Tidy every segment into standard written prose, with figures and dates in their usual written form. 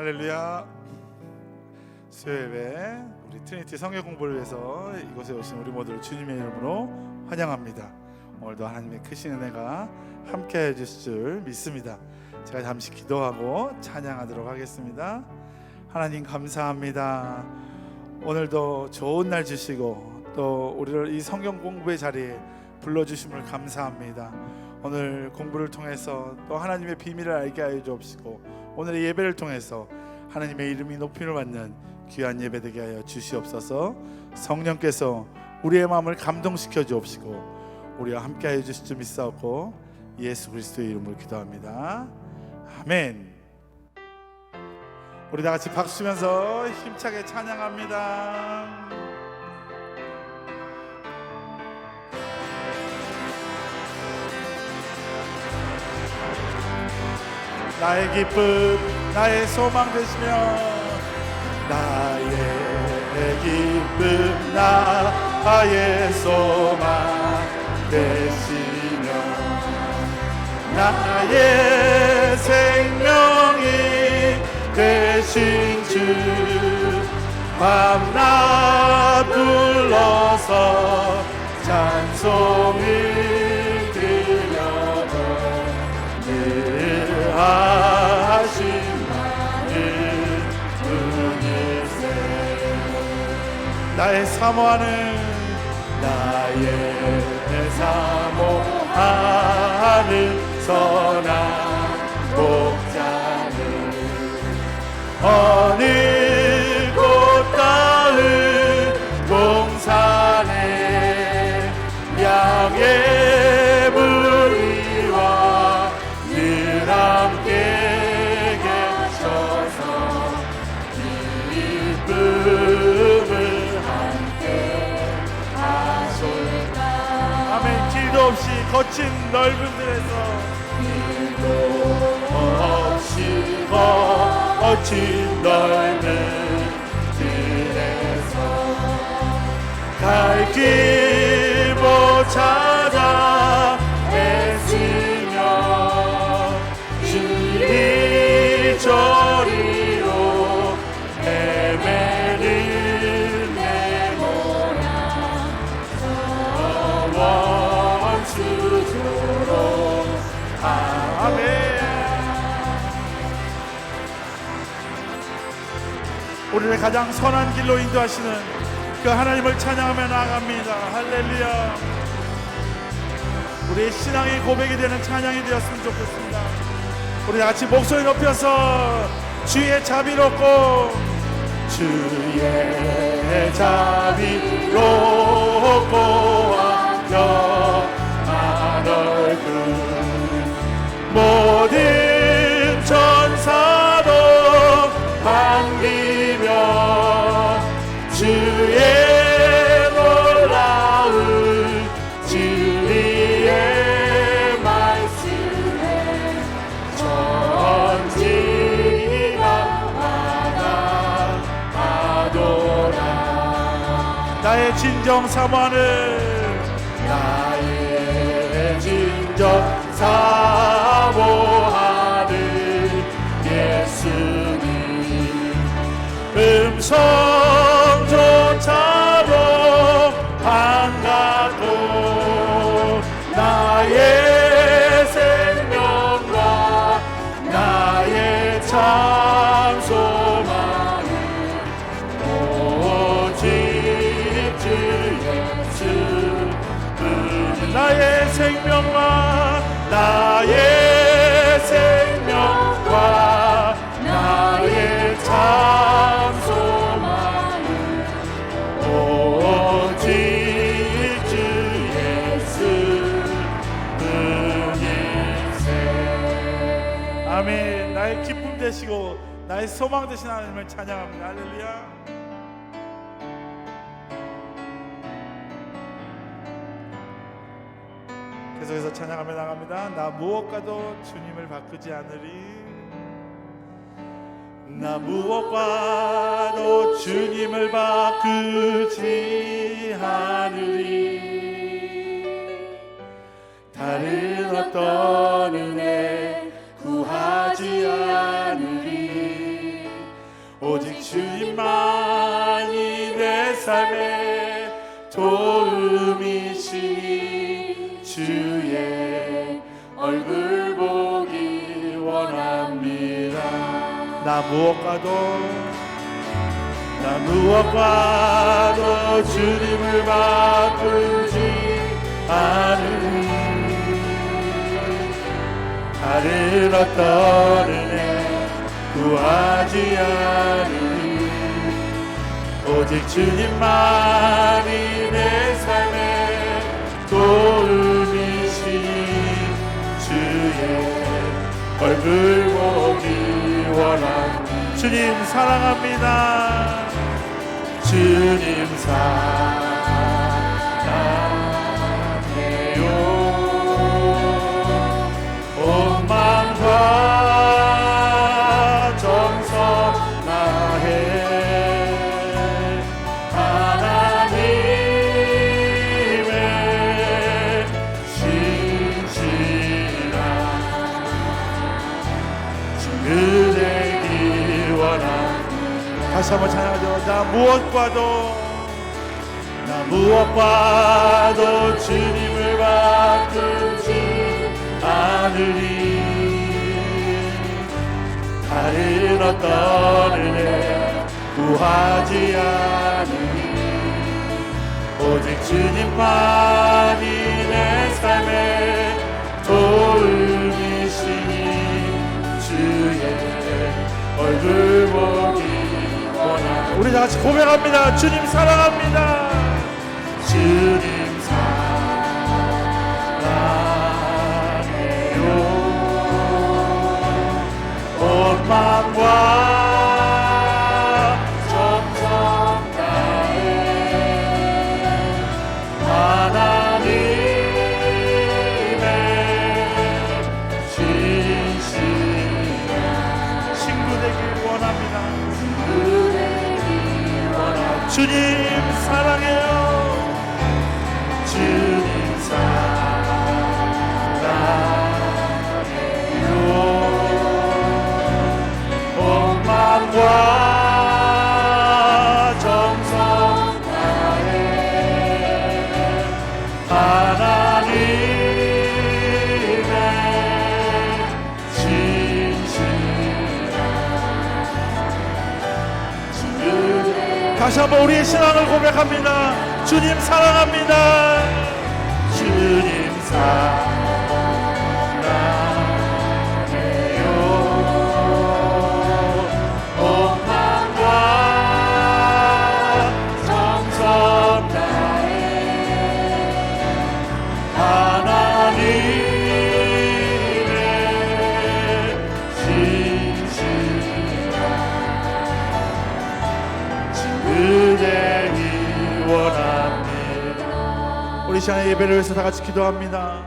할렐루야. 수요예배 우리 트리니티 성경 공부를 위해서 이곳에 오신 우리 모두를 주님의 이름으로 환영합니다. 오늘도 하나님의 크신 은혜가 함께 해주실 줄 믿습니다. 제가 잠시 기도하고 찬양하도록 하겠습니다. 하나님 감사합니다. 오늘도 좋은 날 주시고 또 우리를 이 성경 공부의 자리에 불러주심을 감사합니다. 오늘 공부를 통해서 또 하나님의 비밀을 알게 하여 주옵시고 오늘의 예배를 통해서 하나님의 이름이 높임을 받는 귀한 예배 되게 하여 주시옵소서. 성령께서 우리의 마음을 감동시켜 주옵시고 우리와 함께 하여 주실 줄 믿사옵고 예수 그리스도의 이름으로 기도합니다. 아멘. 우리 다 같이 박수 치면서 힘차게 찬양합니다. 나의 기쁨 나의 소망 되시며 나의 기쁨 나의 소망 되시며 나의 생명이 되신 주 밤낮 불러서 찬송을 하신 분이세. 나의 사모하는 선한 목자는 어느 곳 닿은 동산에 양의 무리와 늘 함께 계셔서 기쁨을 함께 하실까. 아멘. 길도 없이 거친 넓은 들에서 길도 없이 거친 넓은 들에서 갈 길 못 찾아 애쓰며 저리로 헤매는 내 모양 원수조로 아멘. 우리를 가장 선한 길로 인도하시는 그 하나님을 찬양하며 나아갑니다. 할렐루야. 우리의 신앙의 고백이 되는 찬양이 되었으면 좋겠습니다. 우리 같이 목소리 높여서 주의 자비롭고 주의 자비롭고 완전한 얼굴 모든 천사도 반기며 주의 놀라운 진리의 나의 진정 사모하는 예수님 음성조차도 반갑고 나의 생명과 나의 참 소망은 오직 주 예수 나의 생명과 나의 생명과 나의 참 소망은 오직 주 예수 뿐일세. 아멘. 나의 기쁨 되시고 나의 소망 되신 하나님을 찬양합니다. 할렐루야. 계속해서 찬양하며 나갑니다. 나 무엇과도 주님을 바꾸지 않으리. 나 무엇과도 주님을 바꾸지 않으리. 다른 어떤 은혜 구하지 않으리. 오직 주님만이 내 삶의 도움이시니 주의 얼굴 보기 원합니다. 나 무엇과도 주님을 바꾸지 않으니 다른 어떤 은혜 구하지 않으니 오직 주님만이 내 삶의 도움이시니 주의 얼굴 보기 원합니다. 주님 사랑합니다. 주님 사랑해요. 온 마음과 정성 다해 하나님의 신실한 주 되기 원합니다. 다시 한번 찬양하죠. 나 무엇과도 주님을 바꾸지 않으리 다른 어떤 은혜 구하지 않으리 오직 주님만이 내 삶의 도움이시니 주의 얼굴 보기 우리 다 같이 고백합니다. 주님 사랑합니다. 주님 사랑해요. 온 마음과 정성 다해 하나님의 신실한 친구 되길 원합니다. 주님 사랑해요. 주님 사랑해요. 온 마음과 정성 다해 하나님의 신실한 다시 한번 우리의 신앙을 고백합니다. 주님 사랑합니다. 주님 사랑해요. 온 마음과 정성 다해 하나님의 신실한 친구 되기 원합니다. 우리 시간의 예배를 위해서 다 같이 기도합니다.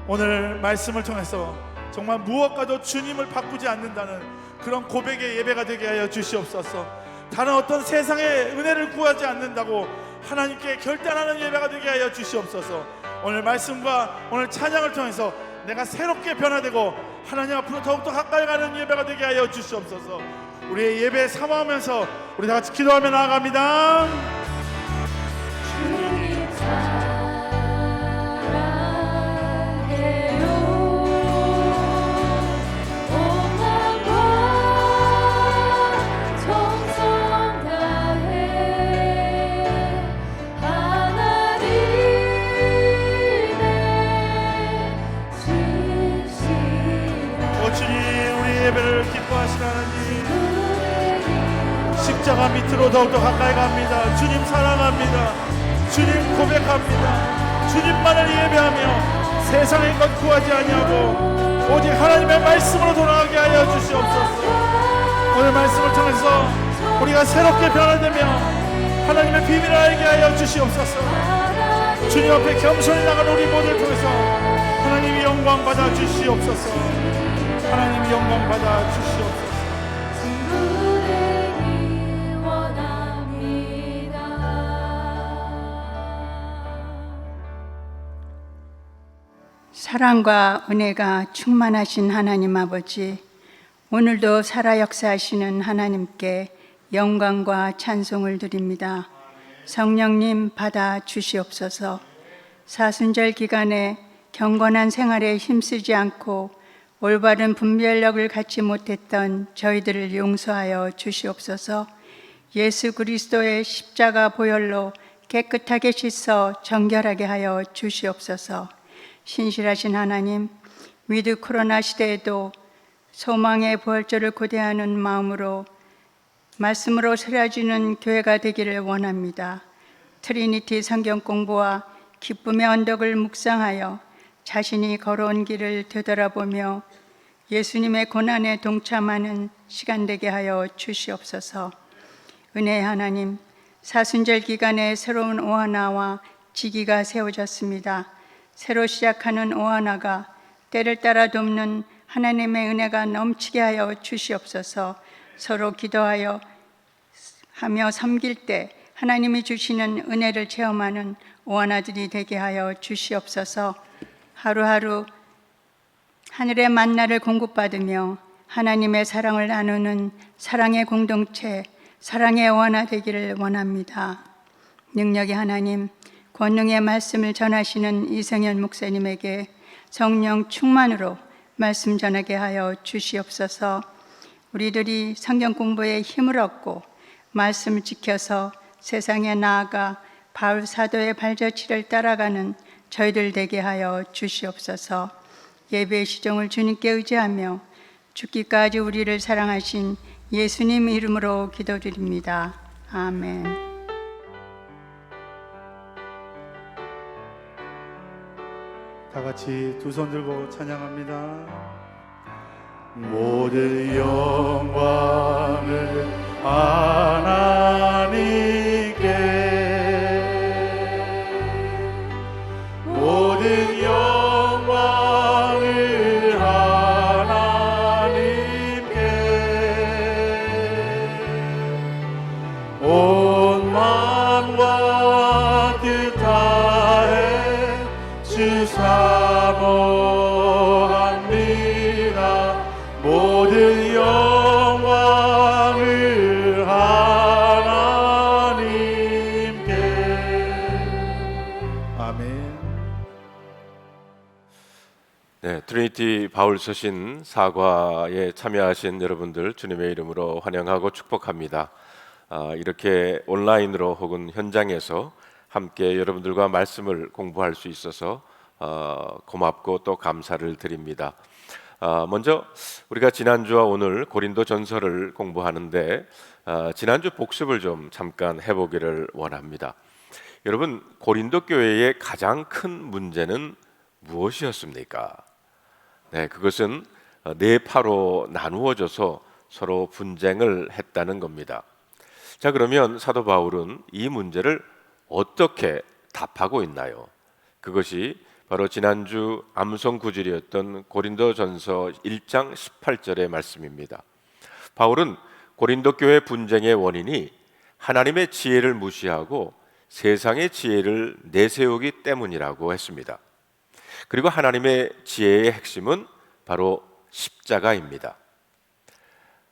오늘 말씀을 통해서 정말 무엇과도 주님을 바꾸지 않는다는 그런 고백의 예배가 되게 하여 주시옵소서. 다른 어떤 세상의 은혜를 구하지 않는다고 하나님께 결단하는 예배가 되게 하여 주시옵소서. 오늘 말씀과 오늘 찬양을 통해서 내가 새롭게 변화되고 하나님 앞으로 더욱더 가까이 가는 예배가 되게 하여 주시옵소서. 우리의 예배 사모하면서 우리 다 같이 기도하며 나아갑니다. 주님 사랑해요. 온 마음과 정성 다해 하나님의 신실한 주님 우리 예배를 기뻐하시는 하나님 십자가 밑으로 더욱더 가까이 갑니다. 주님 사랑합니다. 주님 고백합니다. 주님만을 예배하며 세상의 것 구하지 아니하고 오직 하나님의 말씀으로 돌아가게 하여 주시옵소서. 오늘 말씀을 통해서 우리가 새롭게 변화되며 하나님의 비밀을 알게 하여 주시옵소서. 주님 앞에 겸손히 나가는 우리 모두를 통해서 하나님이 영광 받아 주시옵소서. 하나님이 영광 받아 주시옵소서. 사랑과 은혜가 충만하신 하나님 아버지, 오늘도 살아 역사하시는 하나님께 영광과 찬송을 드립니다. 성령님 받아 주시옵소서. 사순절 기간에 경건한 생활에 힘쓰지 않고 올바른 분별력을 갖지 못했던 저희들을 용서하여 주시옵소서. 예수 그리스도의 십자가 보혈로 깨끗하게 씻어 정결하게 하여 주시옵소서. 신실하신 하나님, 위드 코로나 시대에도 소망의 부활절을 고대하는 마음으로 말씀으로 세워지는 교회가 되기를 원합니다. 트리니티 성경 공부와 기쁨의 언덕을 묵상하여 자신이 걸어온 길을 되돌아보며 예수님의 고난에 동참하는 시간 되게 하여 주시옵소서. 은혜의 하나님, 사순절 기간에 새로운 오하나와 지기가 세워졌습니다. 새로 시작하는 오하나가 때를 따라 돕는 하나님의 은혜가 넘치게 하여 주시옵소서. 서로 기도하여 하며 섬길 때 하나님이 주시는 은혜를 체험하는 오하나들이 되게 하여 주시옵소서. 하루하루 하늘의 만나를 공급받으며 하나님의 사랑을 나누는 사랑의 공동체, 사랑의 오하나 되기를 원합니다. 능력의 하나님, 권능의 말씀을 전하시는 이성현 목사님에게 성령 충만으로 말씀 전하게 하여 주시옵소서. 우리들이 성경 공부에 힘을 얻고 말씀을 지켜서 세상에 나아가 바울 사도의 발자취를 따라가는 저희들 되게 하여 주시옵소서. 예배의 시종을 주님께 의지하며 죽기까지 우리를 사랑하신 예수님 이름으로 기도드립니다. 아멘. 다 같이 두 손 들고 찬양합니다. 모든 영광을 하나님께, 모든 영광을 하나님께, 온 만과 뜻 다해 주 사모합니다. 모든 영광을 하나님께. 아멘. 네, 트리니티 바울 서신 사과에 참여하신 여러분들 주님의 이름으로 환영하고 축복합니다. 이렇게 온라인으로 혹은 현장에서 함께 여러분들과 말씀을 공부할 수 있어서 고맙고 또 감사를 드립니다. 먼저 우리가 지난주와 오늘 고린도 전서를 공부하는데 지난주 복습을 좀 잠깐 해보기를 원합니다. 여러분, 고린도 교회의 가장 큰 문제는 무엇이었습니까? 네, 그것은 네 파로 나누어져서 서로 분쟁을 했다는 겁니다. 자, 그러면 사도 바울은 이 문제를 어떻게 답하고 있나요? 그것이 바로 지난주 암송 구절이었던 고린도전서 1장 18절의 말씀입니다. 바울은 고린도 교회 분쟁의 원인이 하나님의 지혜를 무시하고 세상의 지혜를 내세우기 때문이라고 했습니다. 그리고 하나님의 지혜의 핵심은 바로 십자가입니다.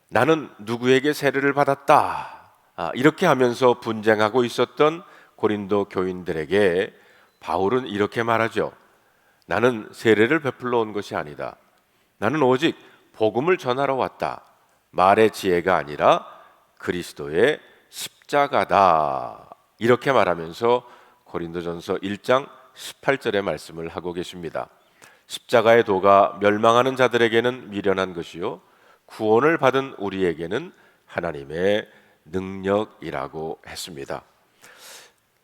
나는 누구에게 세례를 받았다, 이렇게 하면서 분쟁하고 있었던 고린도 교인들에게 바울은 이렇게 말하죠. 나는 세례를 베풀러 온 것이 아니다. 나는 오직 복음을 전하러 왔다. 말의 지혜가 아니라 그리스도의 십자가다. 이렇게 말하면서 고린도전서 1장 18절의 말씀을 하고 계십니다. 십자가의 도가 멸망하는 자들에게는 미련한 것이요 구원을 받은 우리에게는 하나님의 능력이라고 했습니다.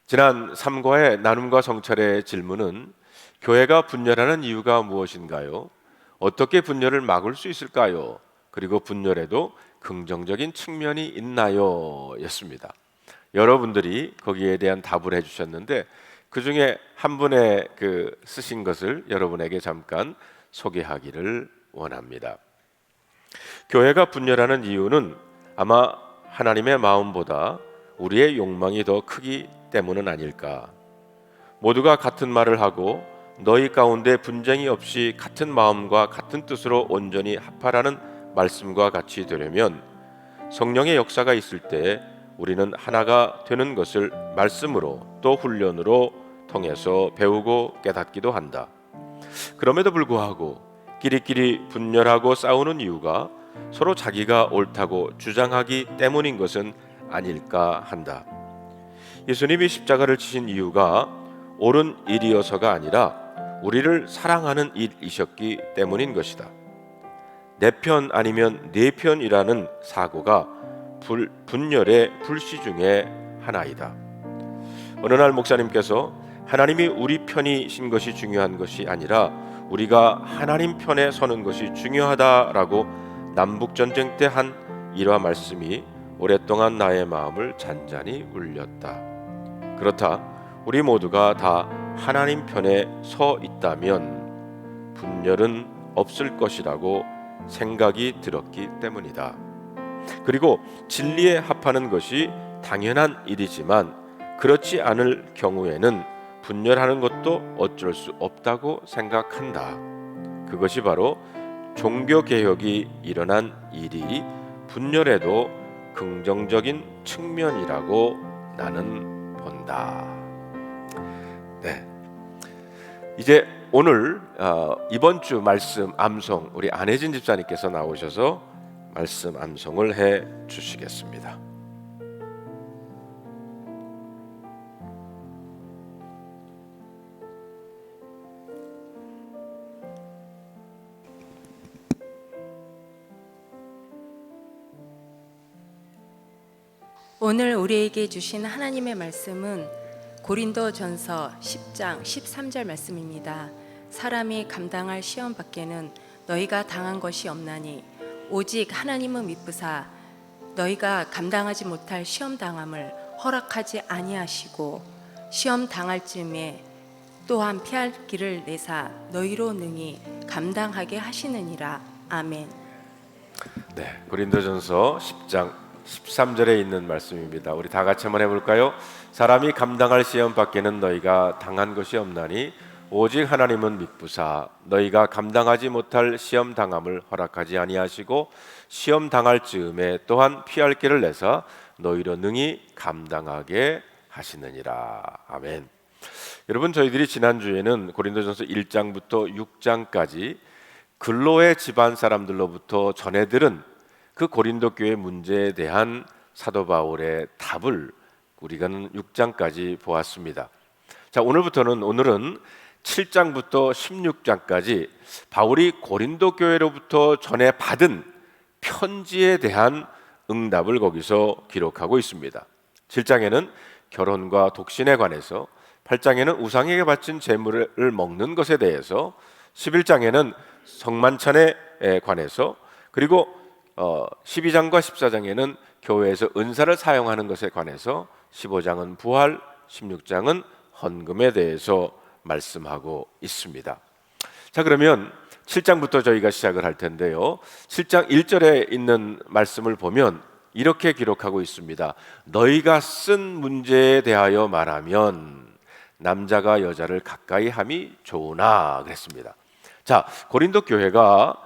지난 3과의 나눔과 성찰의 질문은 교회가 분열하는 이유가 무엇인가요? 어떻게 분열을 막을 수 있을까요? 그리고 분열에도 긍정적인 측면이 있나요? 였습니다. 여러분들이 거기에 대한 답을 해주셨는데 그 중에 한 분의 쓰신 것을 여러분에게 잠깐 소개하기를 원합니다. 교회가 분열하는 이유는 아마 하나님의 마음보다 우리의 욕망이 더 크기 때문은 아닐까. 모두가 같은 말을 하고 너희 가운데 분쟁이 없이 같은 마음과 같은 뜻으로 온전히 합하라는 말씀과 같이 되려면 성령의 역사가 있을 때 우리는 하나가 되는 것을 말씀으로 또 훈련으로 통해서 배우고 깨닫기도 한다. 그럼에도 불구하고 끼리끼리 분열하고 싸우는 이유가 서로 자기가 옳다고 주장하기 때문인 것은 아닐까 한다. 예수님이 십자가를 지신 이유가 옳은 일이어서가 아니라 우리를 사랑하는 일이셨기 때문인 것이다. 내 편 아니면 네 편이라는 사고가 분열의 불씨 중에 하나이다. 어느 날 목사님께서 하나님이 우리 편이신 것이 중요한 것이 아니라 우리가 하나님 편에 서는 것이 중요하다라고 남북전쟁 때 한 일화 말씀이 오랫동안 나의 마음을 잔잔히 울렸다. 그렇다. 우리 모두가 다 하나님 편에 서 있다면 분열은 없을 것이라고 생각이 들었기 때문이다. 그리고 진리에 합하는 것이 당연한 일이지만 그렇지 않을 경우에는 분열하는 것도 어쩔 수 없다고 생각한다. 그것이 바로 종교개혁이 일어난 일이 분열에도 긍정적인 측면이라고 나는 본다. 네, 이제 오늘 이번 주 말씀 암송 우리 안혜진 집사님께서 나오셔서 말씀 암송을 해 주시겠습니다. 오늘 우리에게 주신 하나님의 말씀은 고린도전서 10장 13절 말씀입니다. 사람이 감당할 시험 밖에는 너희가 당한 것이 없나니 오직 하나님은 미쁘사 너희가 감당하지 못할 시험 당함을 허락하지 아니하시고 시험 당할 즈음에 또한 피할 길을 내사 너희로 능히 감당하게 하시느니라. 아멘. 네, 고린도전서 10장 13절에 있는 말씀입니다. 우리 다 같이 한번 해볼까요? 사람이 감당할 시험 밖에는 너희가 당한 것이 없나니 오직 하나님은 미쁘사 너희가 감당하지 못할 시험 당함을 허락하지 아니하시고 시험 당할 즈음에 또한 피할 길을 내사 너희로 능히 감당하게 하시느니라. 아멘. 여러분, 저희들이 지난주에는 고린도전서 1장부터 6장까지 근로의 집안 사람들로부터 전해 들은 그 고린도 교회 문제에 대한 사도 바울의 답을 우리가 6장까지 보았습니다. 자, 오늘은 7장부터 16장까지 바울이 고린도 교회로부터 전해 받은 편지에 대한 응답을 거기서 기록하고 있습니다. 7장에는 결혼과 독신에 관해서, 8장에는 우상에게 바친 제물을 먹는 것에 대해서, 11장에는 성만찬에 관해서, 그리고 12장과 14장에는 교회에서 은사를 사용하는 것에 관해서, 15장은 부활, 16장은 헌금에 대해서 말씀하고 있습니다. 자, 그러면 7장부터 저희가 시작을 할 텐데요. 7장 1절에 있는 말씀을 보면 이렇게 기록하고 있습니다. 너희가 쓴 문제에 대하여 말하면 남자가 여자를 가까이 함이 좋으나 그랬습니다. 자, 고린도 교회가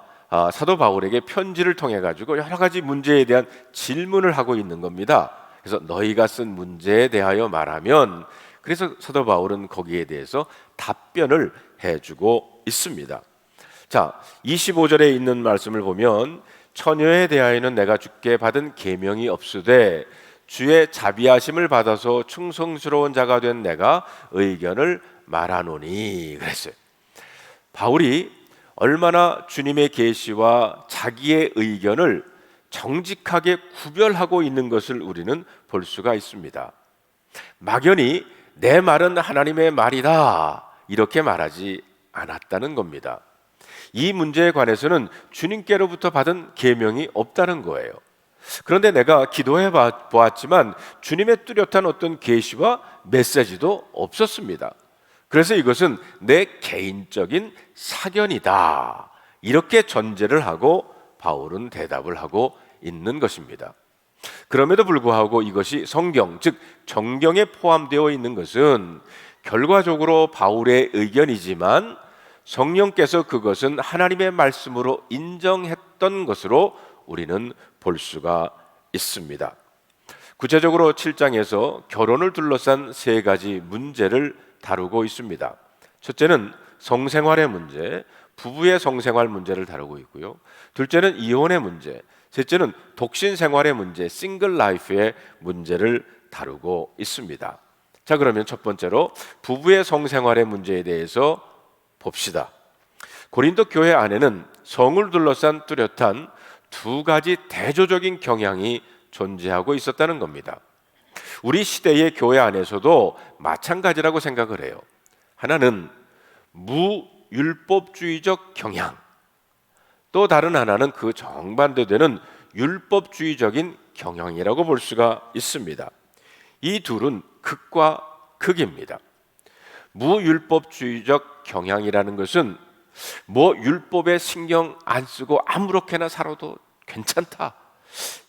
사도 바울에게 편지를 통해 가지고 여러 가지 문제에 대한 질문을 하고 있는 겁니다. 그래서 너희가 쓴 문제에 대하여 말하면, 그래서 사도 바울은 거기에 대해서 답변을 해주고 있습니다. 자, 25절에 있는 말씀을 보면 처녀에 대하여는 내가 주께 받은 계명이 없으되 주의 자비하심을 받아서 충성스러운 자가 된 내가 의견을 말하노니 그랬어요. 바울이 얼마나 주님의 계시와 자기의 의견을 정직하게 구별하고 있는 것을 우리는 볼 수가 있습니다. 막연히 내 말은 하나님의 말이다 이렇게 말하지 않았다는 겁니다. 이 문제에 관해서는 주님께로부터 받은 계명이 없다는 거예요. 그런데 내가 기도해 보았지만 주님의 뚜렷한 어떤 계시와 메시지도 없었습니다. 그래서 이것은 내 개인적인 사견이다 이렇게 전제를 하고 바울은 대답을 하고 있는 것입니다. 그럼에도 불구하고 이것이 성경, 즉 정경에 포함되어 있는 것은 결과적으로 바울의 의견이지만 성령께서 그것은 하나님의 말씀으로 인정했던 것으로 우리는 볼 수가 있습니다. 구체적으로 7장에서 결혼을 둘러싼 세 가지 문제를 다루고 있습니다. 첫째는 성생활의 문제, 부부의 성생활 문제를 다루고 있고요. 둘째는 이혼의 문제, 셋째는 독신 생활의 문제, 싱글 라이프의 문제를 다루고 있습니다. 자, 그러면 첫 번째로 부부의 성생활의 문제에 대해서 봅시다. 고린도 교회 안에는 성을 둘러싼 뚜렷한 두 가지 대조적인 경향이 존재하고 있었다는 겁니다. 우리 시대의 교회 안에서도 마찬가지라고 생각을 해요. 하나는 무율법주의적 경향, 또 다른 하나는 그 정반대되는 율법주의적인 경향이라고 볼 수가 있습니다. 이 둘은 극과 극입니다. 무율법주의적 경향이라는 것은 뭐 율법에 신경 안 쓰고 아무렇게나 살아도 괜찮다,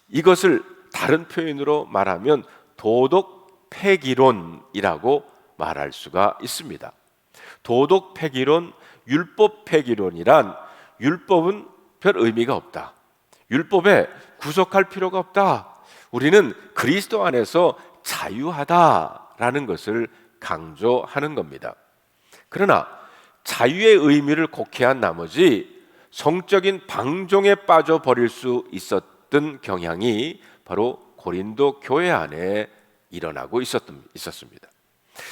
이것을 다른 표현으로 말하면 도덕 폐기론이라고 말할 수가 있습니다. 도덕 폐기론, 율법 폐기론이란 율법은 별 의미가 없다, 율법에 구속할 필요가 없다, 우리는 그리스도 안에서 자유하다라는 것을 강조하는 겁니다. 그러나 자유의 의미를 곡해한 나머지 성적인 방종에 빠져버릴 수 있었던 경향이 바로 고린도 교회 안에 일어나고 있었습니다.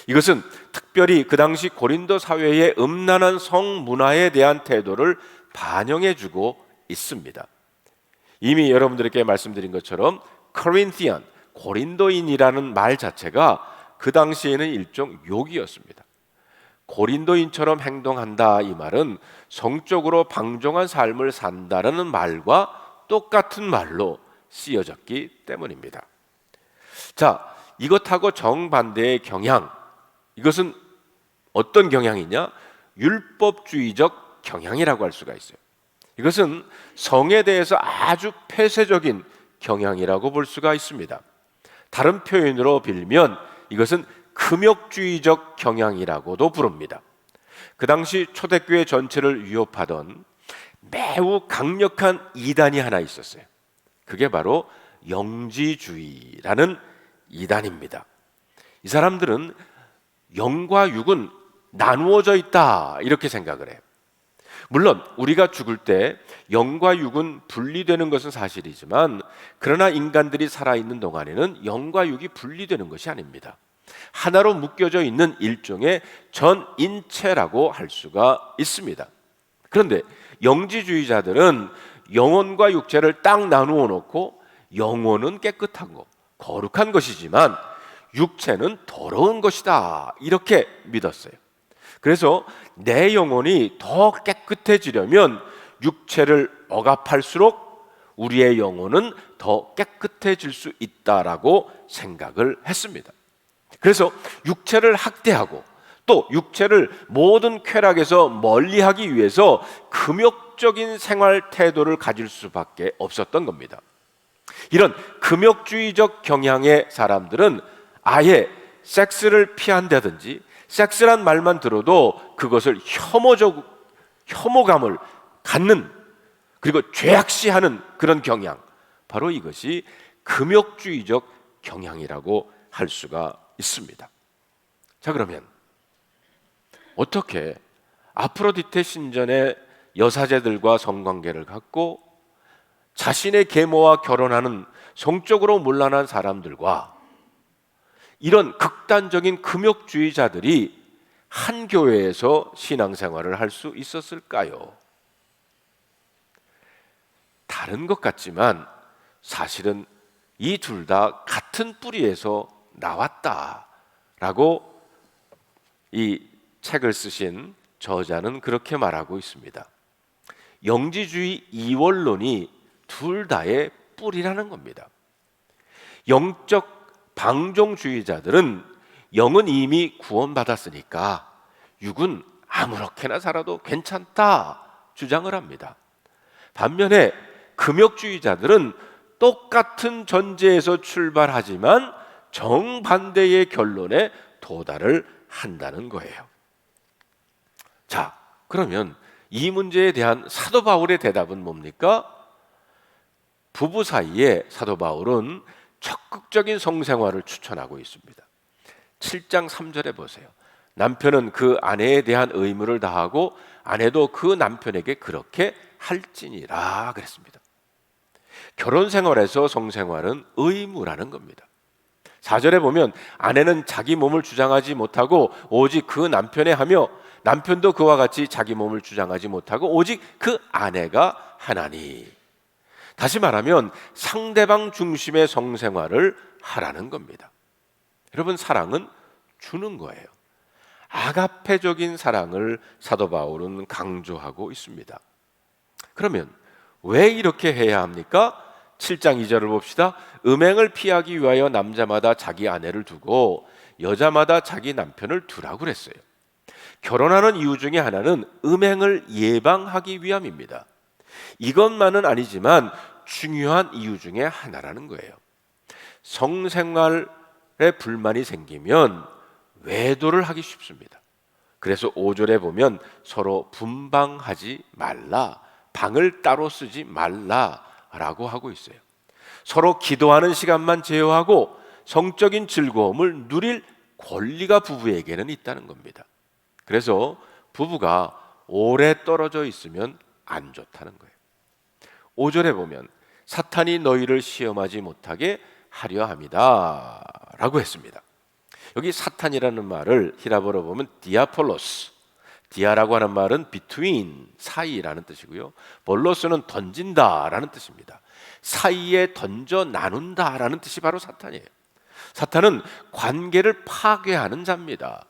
이것은 특별히 그 당시 고린도 사회의 음란한 성문화에 대한 태도를 반영해주고 있습니다. 이미 여러분들에게 말씀드린 것처럼 코린티안, 고린도인이라는 말 자체가 그 당시에는 일종 욕이었습니다. 고린도인처럼 행동한다, 이 말은 성적으로 방종한 삶을 산다라는 말과 똑같은 말로 쓰여졌기 때문입니다. 자, 이것하고 정반대의 경향, 이것은 어떤 경향이냐? 율법주의적 경향이라고 할 수가 있어요. 이것은 성에 대해서 아주 폐쇄적인 경향이라고 볼 수가 있습니다. 다른 표현으로 빌면 이것은 금욕주의적 경향이라고도 부릅니다. 그 당시 초대교회 전체를 위협하던 매우 강력한 이단이 하나 있었어요. 그게 바로 영지주의라는 이단입니다. 이 사람들은 영과 육은 나누어져 있다, 이렇게 생각을 해요. 물론 우리가 죽을 때 영과 육은 분리되는 것은 사실이지만, 그러나 인간들이 살아있는 동안에는 영과 육이 분리되는 것이 아닙니다. 하나로 묶여져 있는 일종의 전인체라고 할 수가 있습니다. 그런데 영지주의자들은 영혼과 육체를 딱 나누어 놓고 영혼은 깨끗한 것, 거룩한 것이지만 육체는 더러운 것이다, 이렇게 믿었어요. 그래서 내 영혼이 더 깨끗해지려면 육체를 억압할수록 우리의 영혼은 더 깨끗해질 수 있다라고 생각을 했습니다. 그래서 육체를 학대하고 또 육체를 모든 쾌락에서 멀리하기 위해서 금욕적인 생활 태도를 가질 수밖에 없었던 겁니다. 이런 금욕주의적 경향의 사람들은 아예 섹스를 피한다든지, 섹스란 말만 들어도 그것을 혐오감을 갖는, 그리고 죄악시하는 그런 경향, 바로 이것이 금욕주의적 경향이라고 할 수가 있습니다. 자, 그러면 어떻게 아프로디테 신전의 여사제들과 성관계를 갖고 자신의 계모와 결혼하는 성적으로 문란한 사람들과 이런 극단적인 금욕주의자들이 한 교회에서 신앙생활을 할 수 있었을까요? 다른 것 같지만 사실은 이 둘 다 같은 뿌리에서 나왔다라고 이 책을 쓰신 저자는 그렇게 말하고 있습니다. 영지주의 이원론이 둘 다의 뿌리라는 겁니다. 영적 방종주의자들은 영은 이미 구원받았으니까 육은 아무렇게나 살아도 괜찮다 주장을 합니다. 반면에 금욕주의자들은 똑같은 전제에서 출발하지만 정반대의 결론에 도달을 한다는 거예요. 자, 그러면 이 문제에 대한 사도 바울의 대답은 뭡니까? 부부 사이에 사도 바울은 적극적인 성생활을 추천하고 있습니다. 7장 3절에 보세요. 남편은 그 아내에 대한 의무를 다하고 아내도 그 남편에게 그렇게 할지니라 그랬습니다. 결혼 생활에서 성생활은 의무라는 겁니다. 4절에 보면 아내는 자기 몸을 주장하지 못하고 오직 그 남편에 하며 남편도 그와 같이 자기 몸을 주장하지 못하고 오직 그 아내가 하나니. 다시 말하면 상대방 중심의 성생활을 하라는 겁니다. 여러분, 사랑은 주는 거예요. 아가페적인 사랑을 사도 바울은 강조하고 있습니다. 그러면 왜 이렇게 해야 합니까? 7장 2절을 봅시다. 음행을 피하기 위하여 남자마다 자기 아내를 두고 여자마다 자기 남편을 두라고 그랬어요. 결혼하는 이유 중에 하나는 음행을 예방하기 위함입니다. 이것만은 아니지만 중요한 이유 중에 하나라는 거예요. 성생활에 불만이 생기면 외도를 하기 쉽습니다. 그래서 5절에 보면 서로 분방하지 말라, 방을 따로 쓰지 말라라고 하고 있어요. 서로 기도하는 시간만 제어하고 성적인 즐거움을 누릴 권리가 부부에게는 있다는 겁니다. 그래서 부부가 오래 떨어져 있으면 안 좋다는 거예요. 5절에 보면 사탄이 너희를 시험하지 못하게 하려 함이다 라고 했습니다. 여기 사탄이라는 말을 히라보로 보면 디아폴로스, 디아라고 하는 말은 between, 사이라는 뜻이고요. 볼로스는 던진다라는 뜻입니다. 사이에 던져 나눈다라는 뜻이 바로 사탄이에요. 사탄은 관계를 파괴하는 자입니다.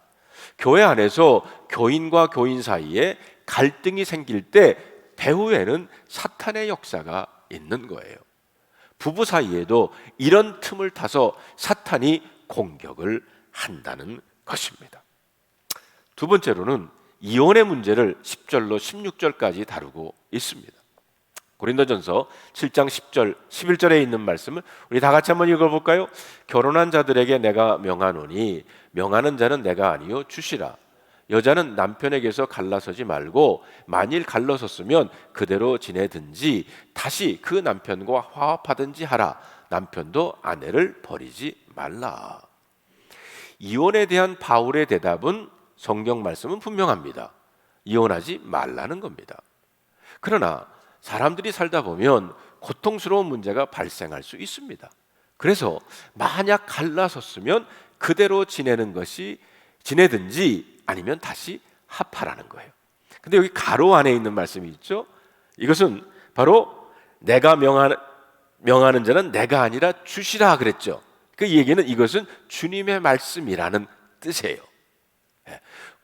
교회 안에서 교인과 교인 사이에 갈등이 생길 때 배후에는 사탄의 역사가 있는 거예요. 부부 사이에도 이런 틈을 타서 사탄이 공격을 한다는 것입니다. 두 번째로는 이혼의 문제를 10절로 16절까지 다루고 있습니다. 고린도전서 7장 10절, 11절에 있는 말씀을 우리 다 같이 한번 읽어볼까요? 결혼한 자들에게 내가 명하노니 명하는 자는 내가 아니요 주시라. 여자는 남편에게서 갈라서지 말고 만일 갈라섰으면 그대로 지내든지 다시 그 남편과 화합하든지 하라. 남편도 아내를 버리지 말라. 이혼에 대한 바울의 대답은 성경 말씀은 분명합니다. 이혼하지 말라는 겁니다. 그러나 사람들이 살다 보면 고통스러운 문제가 발생할 수 있습니다. 그래서 만약 갈라섰으면 그대로 지내든지 아니면 다시 합하라는 거예요. 근데 여기 가로 안에 있는 말씀이 있죠. 이것은 바로 내가 명하는 자는 내가 아니라 주시라 그랬죠. 그 얘기는 이것은 주님의 말씀이라는 뜻이에요.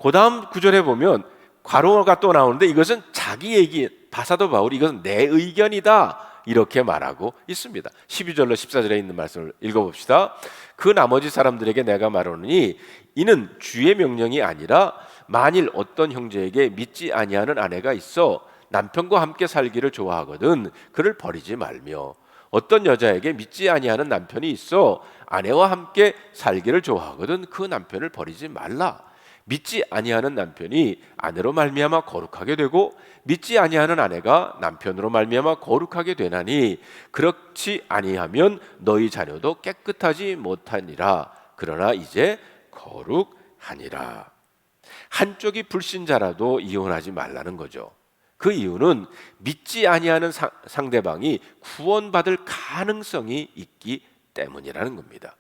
그 다음 구절에 보면 괄호가 또 나오는데 이것은 자기 얘기, 바사도 바울이 이것은 내 의견이다 이렇게 말하고 있습니다. 12절로 14절에 있는 말씀을 읽어봅시다. 그 나머지 사람들에게 내가 말하노니 이는 주의 명령이 아니라 만일 어떤 형제에게 믿지 아니하는 아내가 있어 남편과 함께 살기를 좋아하거든 그를 버리지 말며 어떤 여자에게 믿지 아니하는 남편이 있어 아내와 함께 살기를 좋아하거든 그 남편을 버리지 말라. 믿지 아니하는 남편이 아내로 말미암아 거룩하게 되고 믿지 아니하는 아내가 남편으로 말미암아 거룩하게 되나니 그렇지 아니하면 너희 자녀도 깨끗하지 못하니라. 그러나 이제 거룩하니라. 한쪽이 불신자라도 이혼하지 말라는 거죠. 그 이유는 믿지 아니하는 상대방이 구원받을 가능성이 있기 때문이라는 겁니다.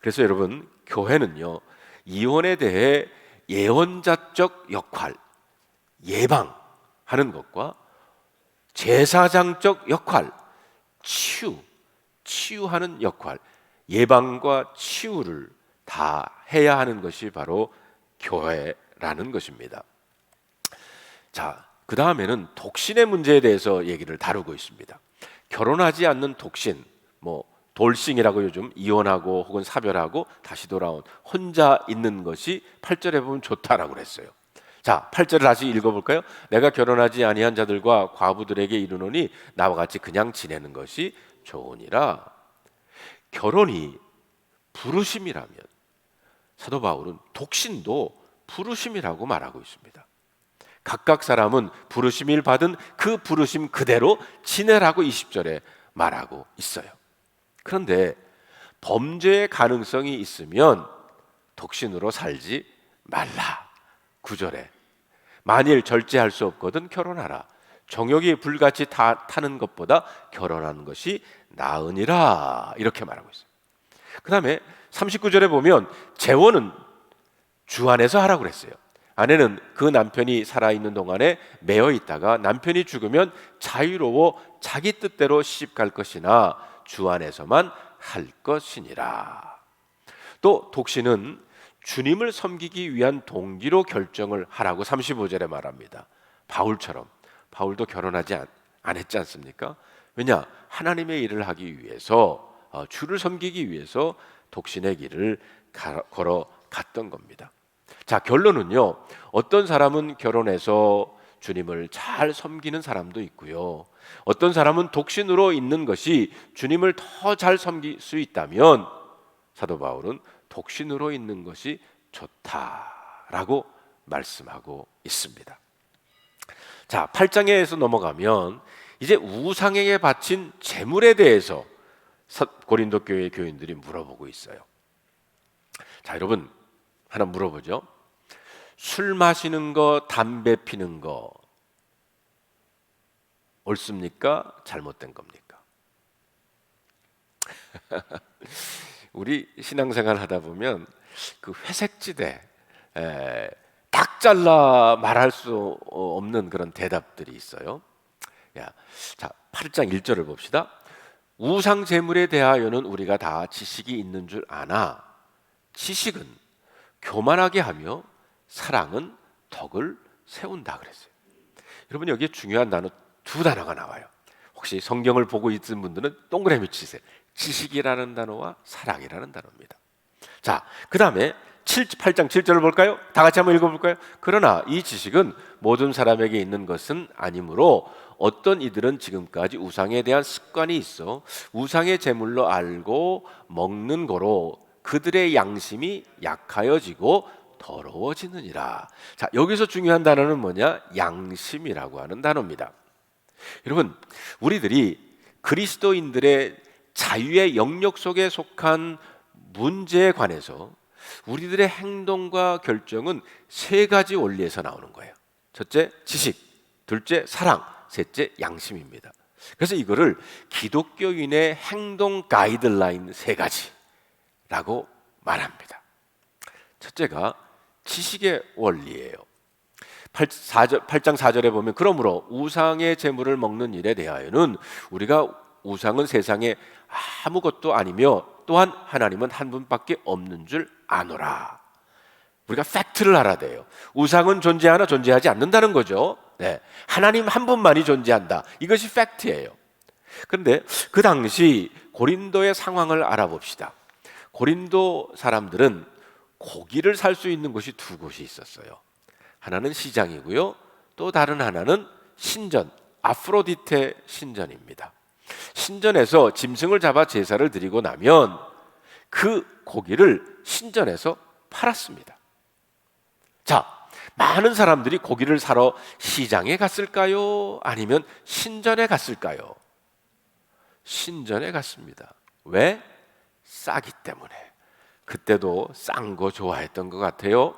그래서 여러분, 교회는요 이혼에 대해 예언자적 역할, 예방하는 것과 제사장적 역할, 치유하는 역할, 예방과 치유를 다 해야 하는 것이 바로 교회라는 것입니다. 자, 그 다음에는 독신의 문제에 대해서 얘기를 다루고 있습니다. 결혼하지 않는 독신, 돌싱이라고 요즘 이혼하고 혹은 사별하고 다시 돌아온 혼자 있는 것이 8절에 보면 좋다라고 그랬어요. 자, 8절을 다시 읽어볼까요? 내가 결혼하지 아니한 자들과 과부들에게 이르노니 나와 같이 그냥 지내는 것이 좋으니라. 결혼이 부르심이라면 사도 바울은 독신도 부르심이라고 말하고 있습니다. 각각 사람은 부르심을 받은 그 부르심 그대로 지내라고 20절에 말하고 있어요. 그런데 범죄의 가능성이 있으면 독신으로 살지 말라. 9절에 만일 절제할 수 없거든 결혼하라. 정욕이 불같이 타는 것보다 결혼하는 것이 나으니라. 이렇게 말하고 있어요. 그 다음에 39절에 보면 재혼은 주 안에서 하라고 그랬어요. 아내는 그 남편이 살아있는 동안에 매여 있다가 남편이 죽으면 자유로워 자기 뜻대로 시집갈 것이나 주 안에서만 할 것이니라. 또 독신은 주님을 섬기기 위한 동기로 결정을 하라고 35절에 말합니다. 바울처럼. 바울도 결혼하지 안 했지 않습니까? 왜냐? 하나님의 일을 하기 위해서, 주를 섬기기 위해서 독신의 길을 걸어갔던 겁니다. 자, 결론은요, 어떤 사람은 결혼해서 주님을 잘 섬기는 사람도 있고요, 어떤 사람은 독신으로 있는 것이 주님을 더 잘 섬길 수 있다면 사도 바울은 독신으로 있는 것이 좋다라고 말씀하고 있습니다. 자, 8장에서 넘어가면 이제 우상에게 바친 제물에 대해서 고린도 교회 교인들이 물어보고 있어요. 자, 여러분 하나 물어보죠. 술 마시는 거, 담배 피는 거 옳습니까? 잘못된 겁니까? 우리 신앙생활 하다 보면 그 회색지대, 딱 잘라 말할 수 없는 그런 대답들이 있어요. 자, 8장 1절을 봅시다. 우상 제물에 대하여는 우리가 다 지식이 있는 줄 아나 지식은 교만하게 하며 사랑은 덕을 세운다 그랬어요. 여러분 여기에 중요한 단어 두 단어가 나와요. 혹시 성경을 보고 있는 분들은 동그라미 치세요. 지식이라는 단어와 사랑이라는 단어입니다. 자, 그 다음에 8장 7절을 볼까요? 다 같이 한번 읽어볼까요? 그러나 이 지식은 모든 사람에게 있는 것은 아니므로 어떤 이들은 지금까지 우상에 대한 습관이 있어 우상의 제물로 알고 먹는 거로 그들의 양심이 약하여지고 더러워지느니라. 자, 여기서 중요한 단어는 뭐냐? 양심이라고 하는 단어입니다. 여러분, 우리들이 그리스도인들의 자유의 영역 속에 속한 문제에 관해서 우리들의 행동과 결정은 세 가지 원리에서 나오는 거예요. 첫째, 지식, 둘째, 사랑, 셋째, 양심입니다. 그래서 이거를 기독교인의 행동 가이드라인 세 가지라고 말합니다. 첫째가 지식의 원리예요. 8장 4절에 보면 그러므로 우상의 제물을 먹는 일에 대하여는 우리가 우상은 세상에 아무것도 아니며 또한 하나님은 한 분밖에 없는 줄 아노라. 우리가 팩트를 알아야 돼요. 우상은 존재하나 존재하지 않는다는 거죠. 네, 하나님 한 분만이 존재한다. 이것이 팩트예요. 그런데 그 당시 고린도의 상황을 알아봅시다. 고린도 사람들은 고기를 살 수 있는 곳이 두 곳이 있었어요. 하나는 시장이고요, 또 다른 하나는 신전, 아프로디테 신전입니다. 신전에서 짐승을 잡아 제사를 드리고 나면 그 고기를 신전에서 팔았습니다. 자, 많은 사람들이 고기를 사러 시장에 갔을까요? 아니면 신전에 갔을까요? 신전에 갔습니다. 왜? 싸기 때문에. 그때도 싼 거 좋아했던 것 같아요.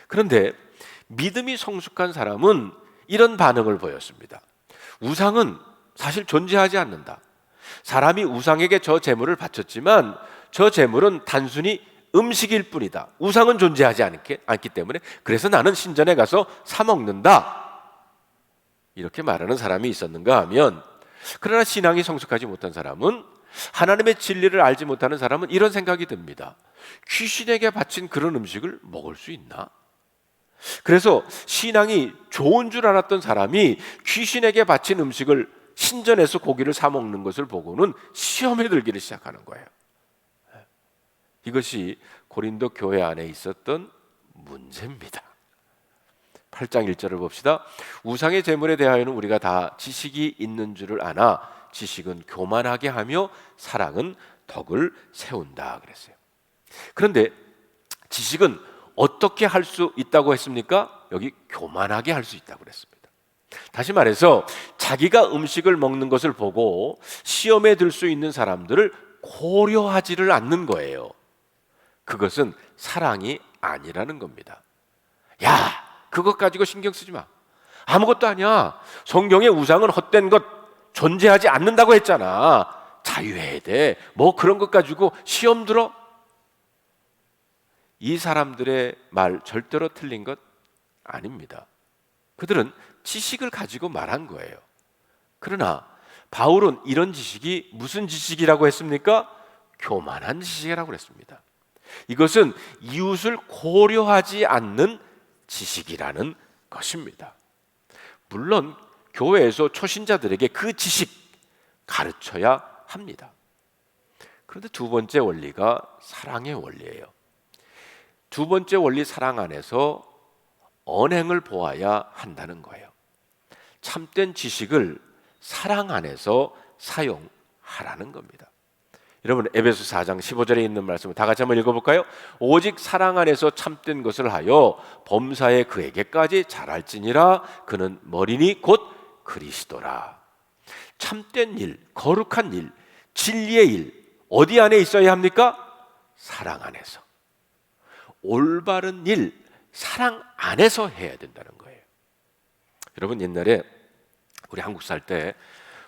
그런데 믿음이 성숙한 사람은 이런 반응을 보였습니다. 우상은 사실 존재하지 않는다. 사람이 우상에게 저 제물을 바쳤지만 저 제물은 단순히 음식일 뿐이다. 우상은 존재하지 않기 때문에 그래서 나는 신전에 가서 사 먹는다. 이렇게 말하는 사람이 있었는가 하면, 그러나 신앙이 성숙하지 못한 사람은, 하나님의 진리를 알지 못하는 사람은 이런 생각이 듭니다. 귀신에게 바친 그런 음식을 먹을 수 있나? 그래서 신앙이 좋은 줄 알았던 사람이 귀신에게 바친 음식을 신전에서 고기를 사 먹는 것을 보고는 시험에 들기를 시작하는 거예요. 이것이 고린도 교회 안에 있었던 문제입니다. 8장 1절을 봅시다. 우상의 제물에 대하여는 우리가 다 지식이 있는 줄을 아나 지식은 교만하게 하며 사랑은 덕을 세운다 그랬어요. 그런데 지식은 어떻게 할 수 있다고 했습니까? 여기 교만하게 할 수 있다고 그랬습니다. 다시 말해서 자기가 음식을 먹는 것을 보고 시험에 들 수 있는 사람들을 고려하지를 않는 거예요. 그것은 사랑이 아니라는 겁니다. 야, 그것 가지고 신경 쓰지 마. 아무것도 아니야. 성경의 우상은 헛된 것, 존재하지 않는다고 했잖아. 자유해야 돼. 뭐 그런 것 가지고 시험 들어? 이 사람들의 말 절대로 틀린 것 아닙니다. 그들은 지식을 가지고 말한 거예요. 그러나 바울은 이런 지식이 무슨 지식이라고 했습니까? 교만한 지식이라고 그랬습니다. 이것은 이웃을 고려하지 않는 지식이라는 것입니다. 물론 교회에서 초신자들에게 그 지식 가르쳐야 합니다. 그런데 두 번째 원리가 사랑의 원리예요. 두 번째 원리 사랑 안에서 언행을 보아야 한다는 거예요. 참된 지식을 사랑 안에서 사용하라는 겁니다. 여러분 에베소 4장 15절에 있는 말씀을 다 같이 한번 읽어볼까요? 오직 사랑 안에서 참된 것을 하여 범사에 그에게까지 자랄지니라. 그는 머리니 곧 그리스도라. 참된 일, 거룩한 일, 진리의 일 어디 안에 있어야 합니까? 사랑 안에서. 올바른 일, 사랑 안에서 해야 된다는 거예요. 여러분 옛날에 우리 한국 살 때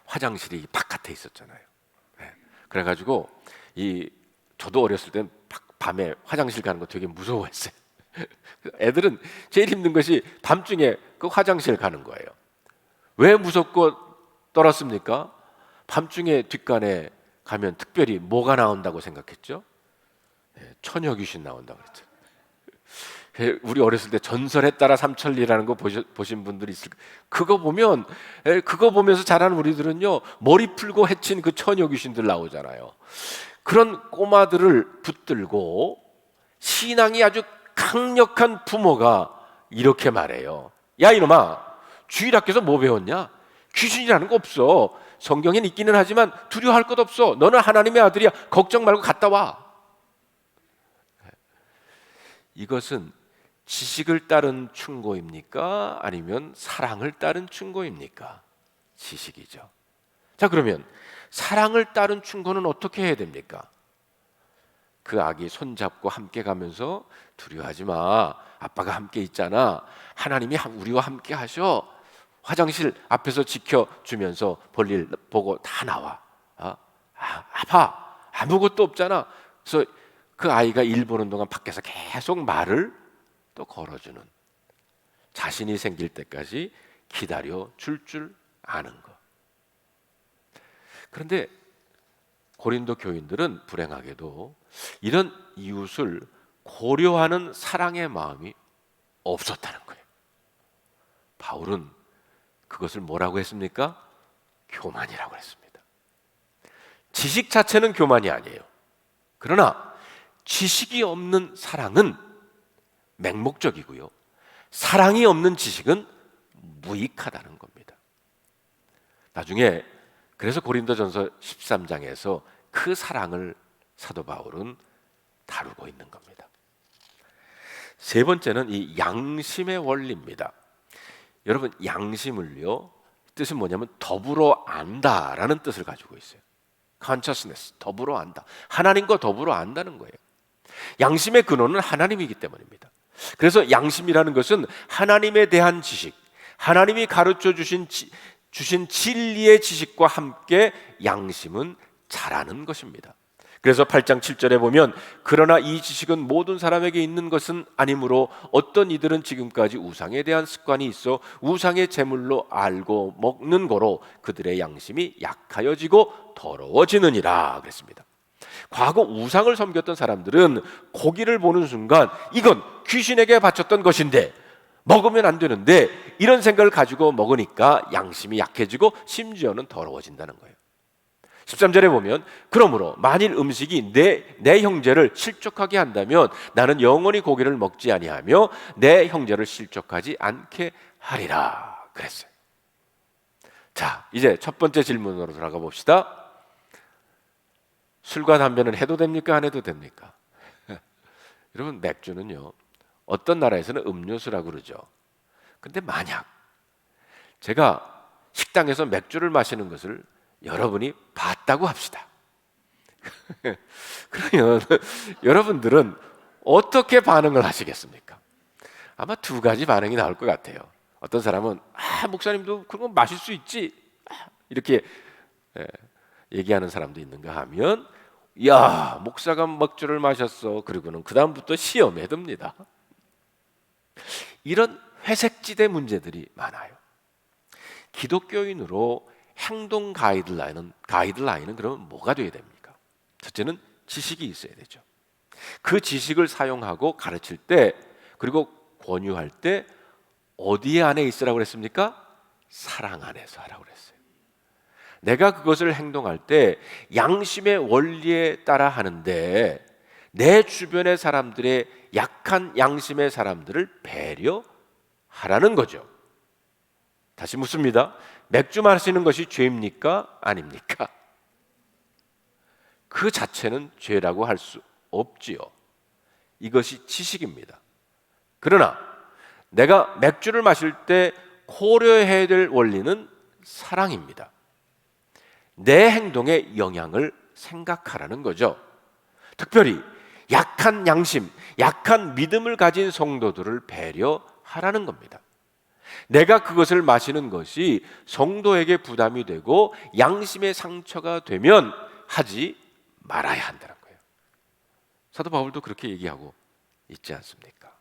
화장실이 바깥에 있었잖아요. 그래가지고 저도 어렸을 땐 밤에 화장실 가는 거 되게 무서워했어요. 애들은 제일 힘든 것이 밤중에 그 화장실 가는 거예요. 왜 무섭고 떨었습니까? 밤중에 뒷간에 가면 특별히 뭐가 나온다고 생각했죠? 처녀 귀신 나온다고 그랬죠. 우리 어렸을 때 전설에 따라 삼천리라는 거 보신 분들이 있을 거예요. 그거 보면서 자라는 우리들은요, 머리 풀고 해친 그 처녀 귀신들 나오잖아요. 그런 꼬마들을 붙들고 신앙이 아주 강력한 부모가 이렇게 말해요. 야 이놈아, 주일학교에서 뭐 배웠냐? 귀신이라는 거 없어. 성경엔 있기는 하지만 두려워할 것 없어. 너는 하나님의 아들이야. 걱정 말고 갔다 와. 이것은 지식을 따른 충고입니까? 아니면 사랑을 따른 충고입니까? 지식이죠. 자, 그러면 사랑을 따른 충고는 어떻게 해야 됩니까? 그 아기 손잡고 함께 가면서 두려워하지 마. 아빠가 함께 있잖아. 하나님이 우리와 함께 하셔. 화장실 앞에서 지켜주면서 볼일 보고 다 나와. 아파. 아무것도 없잖아. 그래서 그 아이가 일 보는 동안 밖에서 계속 말을 또 걸어주는, 자신이 생길 때까지 기다려 줄 아는 것. 그런데 고린도 교인들은 불행하게도 이런 이웃을 고려하는 사랑의 마음이 없었다는 거예요. 바울은 그것을 뭐라고 했습니까? 교만이라고 했습니다. 지식 자체는 교만이 아니에요. 그러나 지식이 없는 사랑은 맹목적이고요, 사랑이 없는 지식은 무익하다는 겁니다. 나중에 그래서 고린도전서 13장에서 그 사랑을 사도 바울은 다루고 있는 겁니다. 세 번째는 이 양심의 원리입니다. 여러분, 양심을요, 뜻은 뭐냐면 더불어 안다라는 뜻을 가지고 있어요. consciousness, 더불어 안다. 하나님과 더불어 안다는 거예요. 양심의 근원은 하나님이기 때문입니다. 그래서 양심이라는 것은 하나님에 대한 지식, 하나님이 가르쳐 주신 진리의 지식과 함께 양심은 자라는 것입니다. 그래서 8장 7절에 보면 그러나 이 지식은 모든 사람에게 있는 것은 아니므로 어떤 이들은 지금까지 우상에 대한 습관이 있어 우상의 제물로 알고 먹는 거로 그들의 양심이 약하여지고 더러워지느니라 그랬습니다. 과거 우상을 섬겼던 사람들은 고기를 보는 순간 이건 귀신에게 바쳤던 것인데 먹으면 안 되는데 이런 생각을 가지고 먹으니까 양심이 약해지고 심지어는 더러워진다는 거예요. 13절에 보면 그러므로 만일 음식이 내 형제를 실족하게 한다면 나는 영원히 고기를 먹지 아니하며 내 형제를 실족하지 않게 하리라 그랬어요. 자, 이제 첫 번째 질문으로 들어가 봅시다. 술과 담배는 해도 됩니까? 안 해도 됩니까? 여러분, 맥주는요, 어떤 나라에서는 음료수라고 그러죠. 근데 만약 제가 식당에서 맥주를 마시는 것을 여러분이 봤다고 합시다. 그러면 여러분들은 어떻게 반응을 하시겠습니까? 아마 두 가지 반응이 나올 것 같아요. 어떤 사람은 목사님도 그런 건 마실 수 있지 이렇게 얘기하는 사람도 있는가 하면 야, 목사가 맥주를 마셨어. 그리고는 그 다음부터 시험에 듭니다. 이런 회색지대 문제들이 많아요. 기독교인으로 행동 가이드라인은 그러면 뭐가 돼야 됩니까? 첫째는 지식이 있어야 되죠. 그 지식을 사용하고 가르칠 때 그리고 권유할 때 어디에 안에 있으라고 그랬습니까? 사랑 안에서 하라고 그랬어요. 내가 그것을 행동할 때 양심의 원리에 따라 하는데 내 주변의 사람들의 약한 양심의 사람들을 배려하라는 거죠. 다시 묻습니다. 맥주 마시는 것이 죄입니까? 아닙니까? 그 자체는 죄라고 할 수 없지요. 이것이 지식입니다. 그러나 내가 맥주를 마실 때 고려해야 될 원리는 사랑입니다. 내 행동에 영향을 생각하라는 거죠. 특별히 약한 양심, 약한 믿음을 가진 성도들을 배려하라는 겁니다. 내가 그것을 마시는 것이 성도에게 부담이 되고 양심의 상처가 되면 하지 말아야 한다는 거예요. 사도 바울도 그렇게 얘기하고 있지 않습니까?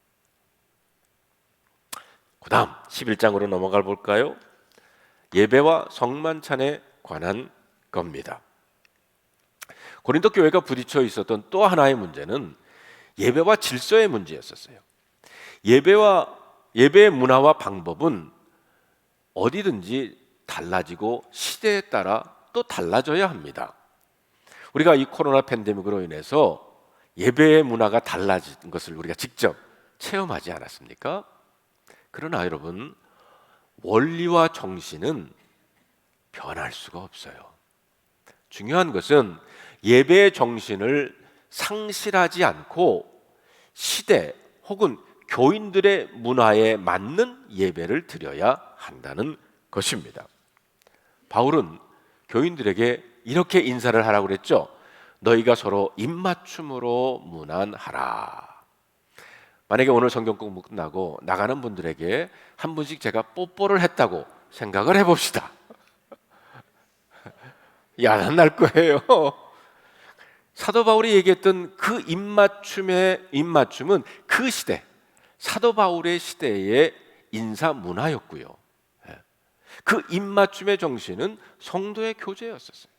그 다음 11장으로 넘어가 볼까요? 예배와 성만찬에 관한 겁니다. 고린도 교회가 부딪혀 있었던 또 하나의 문제는 예배와 질서의 문제였었어요. 예배의 문화와 방법은 어디든지 달라지고 시대에 따라 또 달라져야 합니다. 우리가 이 코로나 팬데믹으로 인해서 예배의 문화가 달라진 것을 우리가 직접 체험하지 않았습니까? 그러나 여러분, 원리와 정신은 변할 수가 없어요. 중요한 것은 예배의 정신을 상실하지 않고 시대 혹은 교인들의 문화에 맞는 예배를 드려야 한다는 것입니다. 바울은 교인들에게 이렇게 인사를 하라고 그랬죠. 너희가 서로 입맞춤으로 문안하라. 만약에 오늘 성경 공부 끝나고 나가는 분들에게 한 분씩 제가 뽀뽀를 했다고 생각을 해봅시다. 야단 날 거예요. 사도 바울이 얘기했던 그 입맞춤은 그 시대, 사도 바울의 시대의 인사 문화였고요. 그 입맞춤의 정신은 성도의 교제였었어요.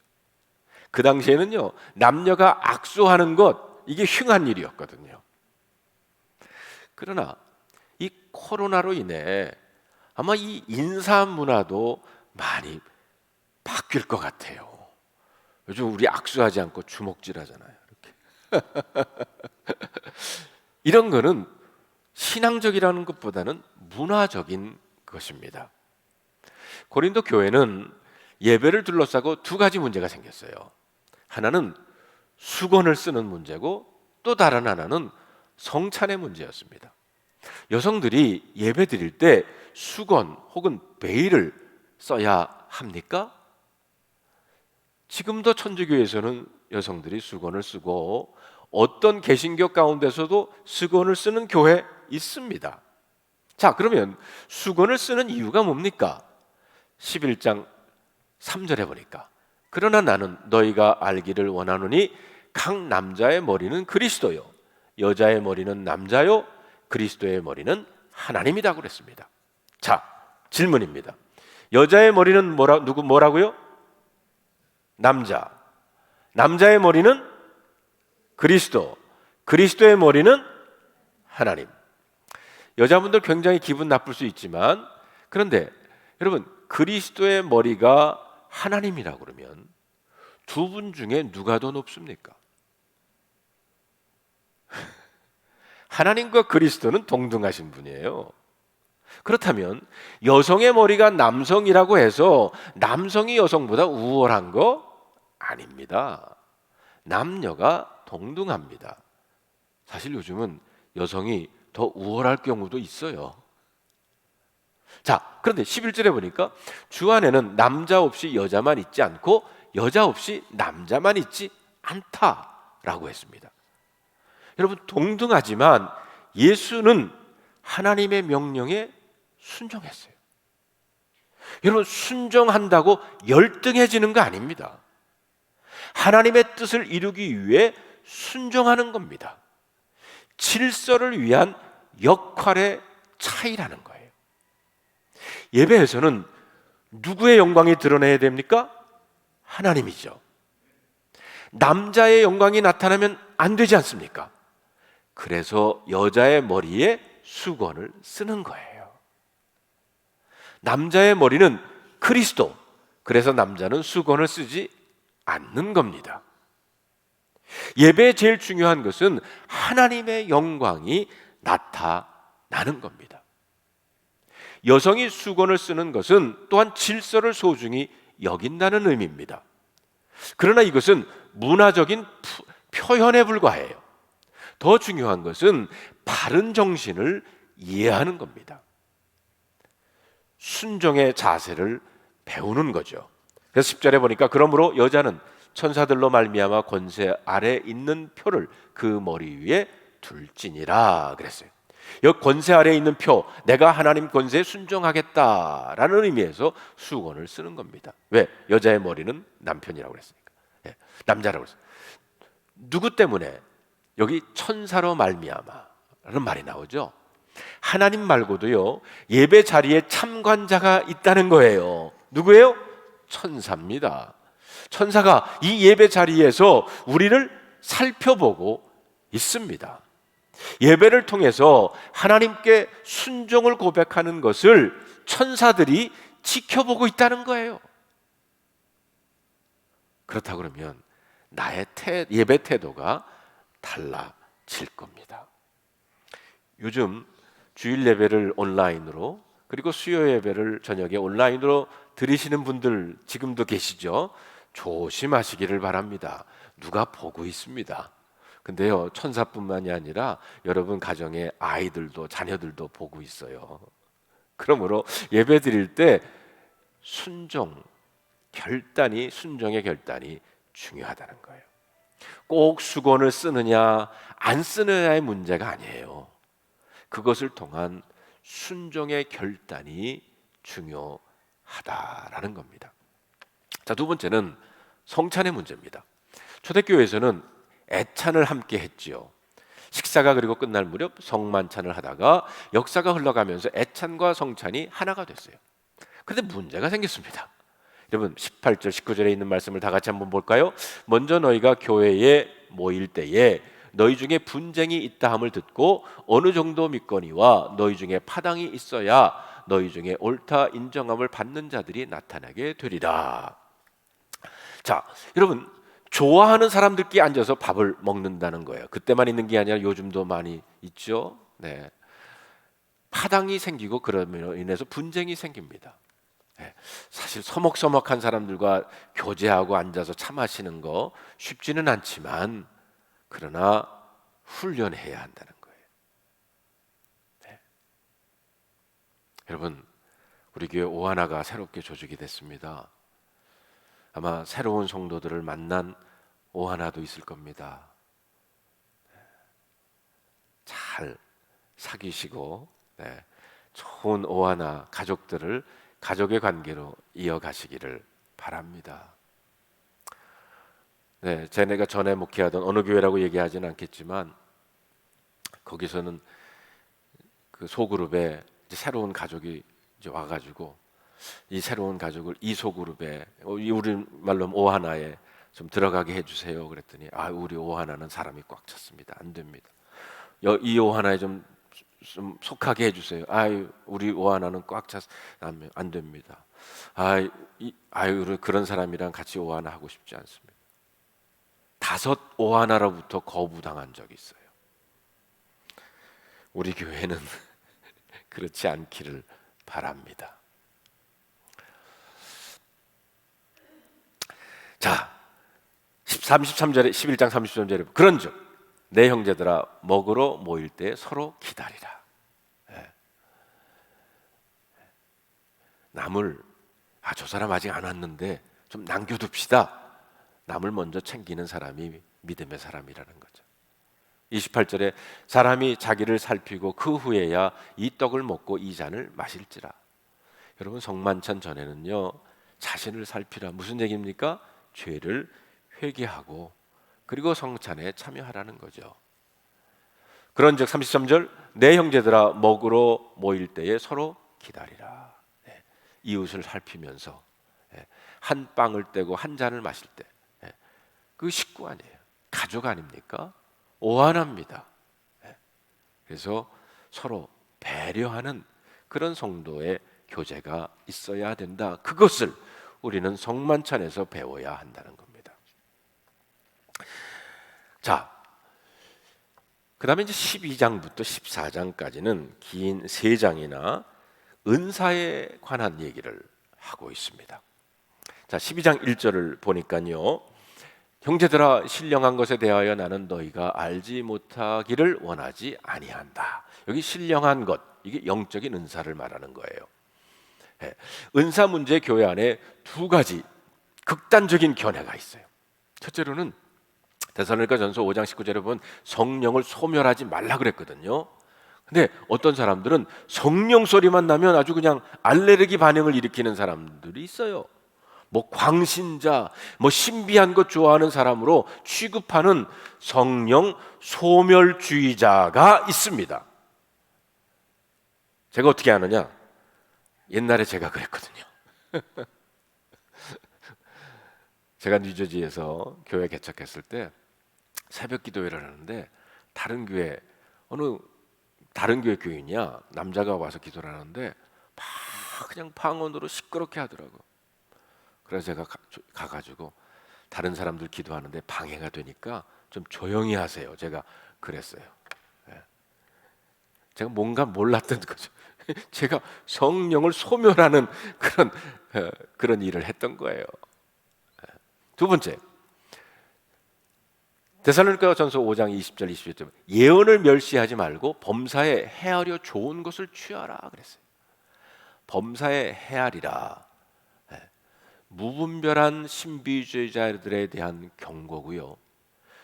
그 당시에는요, 남녀가 악수하는 것, 이게 흉한 일이었거든요. 그러나 이 코로나로 인해 아마 이 인사 문화도 많이 바뀔 것 같아요. 요즘 우리 악수하지 않고 주먹질 하잖아요. 이렇게. 이런 거는 신앙적이라는 것보다는 문화적인 것입니다. 고린도 교회는 예배를 둘러싸고 두 가지 문제가 생겼어요. 하나는 수건을 쓰는 문제고 또 다른 하나는 성찬의 문제였습니다. 여성들이 예배 드릴 때 수건 혹은 베일을 써야 합니까? 지금도 천주교에서는 여성들이 수건을 쓰고 어떤 개신교 가운데서도 수건을 쓰는 교회 있습니다. 자, 그러면 수건을 쓰는 이유가 뭡니까? 11장 3절에 보니까 그러나 나는 너희가 알기를 원하노니 각 남자의 머리는 그리스도요 여자의 머리는 남자요 그리스도의 머리는 하나님이라고 그랬습니다. 자, 질문입니다. 여자의 머리는 뭐라고요? 남자. 남자의 머리는 그리스도. 그리스도의 머리는 하나님. 여자분들 굉장히 기분 나쁠 수 있지만 그런데 여러분, 그리스도의 머리가 하나님이라고 그러면 두 분 중에 누가 더 높습니까? 하나님과 그리스도는 동등하신 분이에요. 그렇다면 여성의 머리가 남성이라고 해서 남성이 여성보다 우월한 거 아닙니다. 남녀가 동등합니다. 사실 요즘은 여성이 더 우월할 경우도 있어요. 자, 그런데 11절에 보니까 주 안에는 남자 없이 여자만 있지 않고 여자 없이 남자만 있지 않다라고 했습니다. 여러분, 동등하지만 예수는 하나님의 명령에 순종했어요. 여러분, 순종한다고 열등해지는 거 아닙니다. 하나님의 뜻을 이루기 위해 순종하는 겁니다. 질서를 위한 역할의 차이라는 거예요. 예배에서는 누구의 영광이 드러내야 됩니까? 하나님이죠. 남자의 영광이 나타나면 안 되지 않습니까? 그래서 여자의 머리에 수건을 쓰는 거예요. 남자의 머리는 그리스도, 그래서 남자는 수건을 쓰지 않는 겁니다. 예배의 제일 중요한 것은 하나님의 영광이 나타나는 겁니다. 여성이 수건을 쓰는 것은 또한 질서를 소중히 여긴다는 의미입니다. 그러나 이것은 문화적인 표현에 불과해요. 더 중요한 것은 바른 정신을 이해하는 겁니다. 순종의 자세를 배우는 거죠. 그래서 10절에 보니까 그러므로 여자는 천사들로 말미암아 권세 아래 있는 표를 그 머리 위에 둘지니라 그랬어요. 여기 권세 아래 있는 표, 내가 하나님 권세에 순종하겠다라는 의미에서 수건을 쓰는 겁니다. 왜? 여자의 머리는 남편이라고 그랬으니까. 예, 남자라고 그랬어요. 누구 때문에? 여기 천사로 말미암아라는 말이 나오죠. 하나님 말고도요, 예배 자리에 참관자가 있다는 거예요. 누구예요? 천사입니다. 천사가 이 예배 자리에서 우리를 살펴보고 있습니다. 예배를 통해서 하나님께 순종을 고백하는 것을 천사들이 지켜보고 있다는 거예요. 그렇다 그러면 나의 예배 태도가 달라질 겁니다. 요즘 주일 예배를 온라인으로, 그리고 수요 예배를 저녁에 온라인으로 드리시는 분들 지금도 계시죠? 조심하시기를 바랍니다. 누가 보고 있습니다. 근데요, 천사뿐만이 아니라 여러분 가정의 아이들도, 자녀들도 보고 있어요. 그러므로 예배 드릴 때 순종의 결단이 중요하다는 거예요. 꼭 수건을 쓰느냐 안 쓰느냐의 문제가 아니에요. 그것을 통한 순종의 결단이 중요하다라는 겁니다. 자, 두 번째는 성찬의 문제입니다. 초대교회에서는 애찬을 함께 했지요. 식사가 그리고 끝날 무렵 성만찬을 하다가 역사가 흘러가면서 애찬과 성찬이 하나가 됐어요. 그런데 문제가 생겼습니다. 여러분, 18절 19절에 있는 말씀을 다 같이 한번 볼까요? 먼저 너희가 교회에 모일 때에 너희 중에 분쟁이 있다 함을 듣고 어느 정도 믿거니와 너희 중에 파당이 있어야 너희 중에 옳다 인정함을 받는 자들이 나타나게 되리라. 자, 여러분, 좋아하는 사람들끼리 앉아서 밥을 먹는다는 거예요. 그때만 있는 게 아니라 요즘도 많이 있죠. 네. 파당이 생기고 그러므로 인해서 분쟁이 생깁니다. 네. 사실 서먹서먹한 사람들과 교제하고 앉아서 차 마시는 거 쉽지는 않지만, 그러나 훈련해야 한다는 거예요. 네. 여러분, 우리 교회 오하나가 새롭게 조직이 됐습니다. 아마 새로운 성도들을 만난 오하나도 있을 겁니다. 잘 사귀시고, 네, 좋은 오하나 가족들을 가족의 관계로 이어가시기를 바랍니다. 네, 제가 전에 목회하던 어느 교회라고 얘기하지는 않겠지만, 거기서는 그 소그룹에 이제 새로운 가족이 이제 와가지고 이 새로운 가족을 이 소그룹에, 우리 말로 오하나에 좀 들어가게 해주세요. 그랬더니 우리 오하나는 사람이 꽉 찼습니다. 안 됩니다. 이 오하나에 좀 속하게 해주세요. 우리 오하나는 꽉 찼, 안 됩니다. 그런 사람이랑 같이 오하나 하고 싶지 않습니다. 5 오하나로부터 거부당한 적이 있어요. 우리 교회는 그렇지 않기를 바랍니다. 자, 33절에 11장 33절에 그런즉 내 형제들아 먹으러 모일 때 서로 기다리라. 네. 남을 저 사람 아직 안 왔는데 좀 남겨둡시다. 남을 먼저 챙기는 사람이 믿음의 사람이라는 거죠. 28절에 사람이 자기를 살피고 그 후에야 이 떡을 먹고 이 잔을 마실지라. 여러분, 성만찬 전에는요, 자신을 살피라. 무슨 얘기입니까? 죄를 회개하고 그리고 성찬에 참여하라는 거죠. 그런즉 33절, 내 형제들아 먹으러 모일 때에 서로 기다리라. 이웃을 살피면서 한 빵을 떼고 한 잔을 마실 때, 그 식구 아니에요. 가족 아닙니까? 오한합니다. 그래서 서로 배려하는 그런 성도의 교제가 있어야 된다. 그것을 우리는 성만찬에서 배워야 한다는 겁니다. 자, 그 다음에 이제 12장부터 14장까지는 긴 3장이나 은사에 관한 얘기를 하고 있습니다. 자, 12장 1절을 보니까요, 형제들아 신령한 것에 대하여 나는 너희가 알지 못하기를 원하지 아니한다. 여기 신령한 것, 이게 영적인 은사를 말하는 거예요. 은사 문제 교회 안에 2가지 극단적인 견해가 있어요. 첫째로는 데살로니가전서 5장 19절에 보면 성령을 소멸하지 말라 그랬거든요. 근데 어떤 사람들은 성령 소리만 나면 아주 그냥 알레르기 반응을 일으키는 사람들이 있어요. 뭐 광신자, 뭐 신비한 것 좋아하는 사람으로 취급하는 성령 소멸주의자가 있습니다. 제가 어떻게 아느냐? 옛날에 제가 그랬거든요. 제가 뉴저지에서 교회 개척했을 때 새벽 기도회를 하는데 다른 교회 교인이야, 남자가 와서 기도를 하는데 막 그냥 방언으로 시끄럽게 하더라고. 그래서 제가 가가지고 다른 사람들 기도하는데 방해가 되니까 좀 조용히 하세요. 제가 그랬어요. 제가 뭔가 몰랐던 거죠. 제가 성령을 소멸하는 그런 일을 했던 거예요. 두 번째, 데살로니가전서 5장 20절 21절, 예언을 멸시하지 말고 범사에 헤아려 좋은 것을 취하라 그랬어요. 범사에 헤아리라. 무분별한 신비주의자들에 대한 경고고요.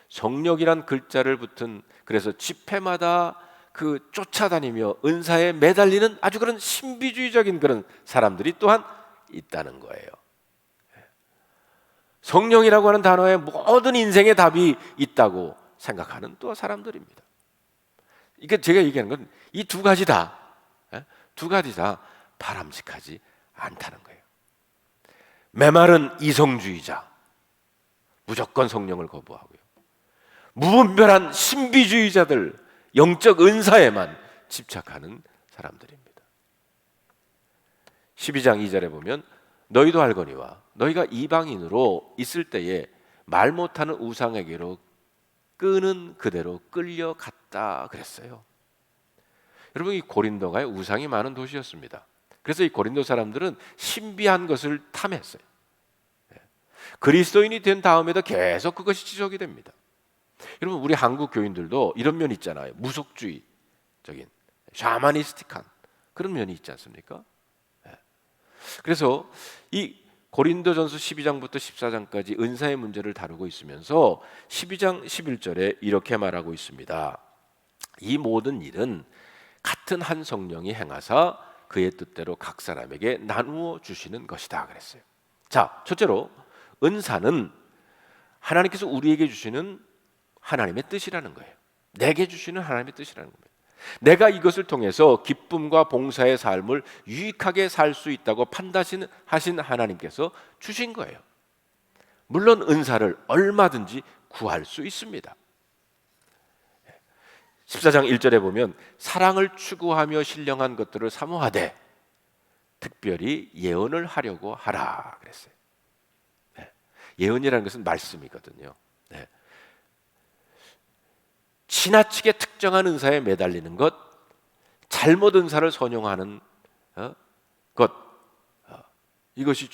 성령이란 글자를 붙은, 그래서 집회마다 그 쫓아다니며 은사에 매달리는 아주 그런 신비주의적인 그런 사람들이 또한 있다는 거예요. 성령이라고 하는 단어에 모든 인생의 답이 있다고 생각하는 또 사람들입니다. 이게 제가 얘기하는 건 이 2가지 다, 2가지 다 바람직하지 않다는 거예요. 메마른 이성주의자, 무조건 성령을 거부하고요. 무분별한 신비주의자들, 영적 은사에만 집착하는 사람들입니다. 12장 2절에 보면 너희도 알거니와 너희가 이방인으로 있을 때에 말 못하는 우상에게로 끄는 그대로 끌려갔다 그랬어요. 여러분, 이 고린도가 우상이 많은 도시였습니다. 그래서 이 고린도 사람들은 신비한 것을 탐했어요. 그리스도인이 된 다음에도 계속 그것이 지속이 됩니다. 여러분, 우리 한국 교인들도 이런 면이 있잖아요. 무속주의적인, 샤머니스틱한 그런 면이 있지 않습니까? 그래서 이 고린도전서 12장부터 14장까지 은사의 문제를 다루고 있으면서 12장 11절에 이렇게 말하고 있습니다. 이 모든 일은 같은 한 성령이 행하사 그의 뜻대로 각 사람에게 나누어 주시는 것이다 그랬어요. 자, 첫째로 은사는 하나님께서 우리에게 주시는 하나님의 뜻이라는 거예요. 내게 주시는 하나님의 뜻이라는 겁니다. 내가 이것을 통해서 기쁨과 봉사의 삶을 유익하게 살 수 있다고 판단하신 하나님께서 주신 거예요. 물론 은사를 얼마든지 구할 수 있습니다. 14장 1절에 보면 사랑을 추구하며 신령한 것들을 사모하되 특별히 예언을 하려고 하라 그랬어요. 예언이라는 것은 말씀이거든요. 지나치게 특정한 은사에 매달리는 것, 잘못 은사를 선용하는 것, 이것이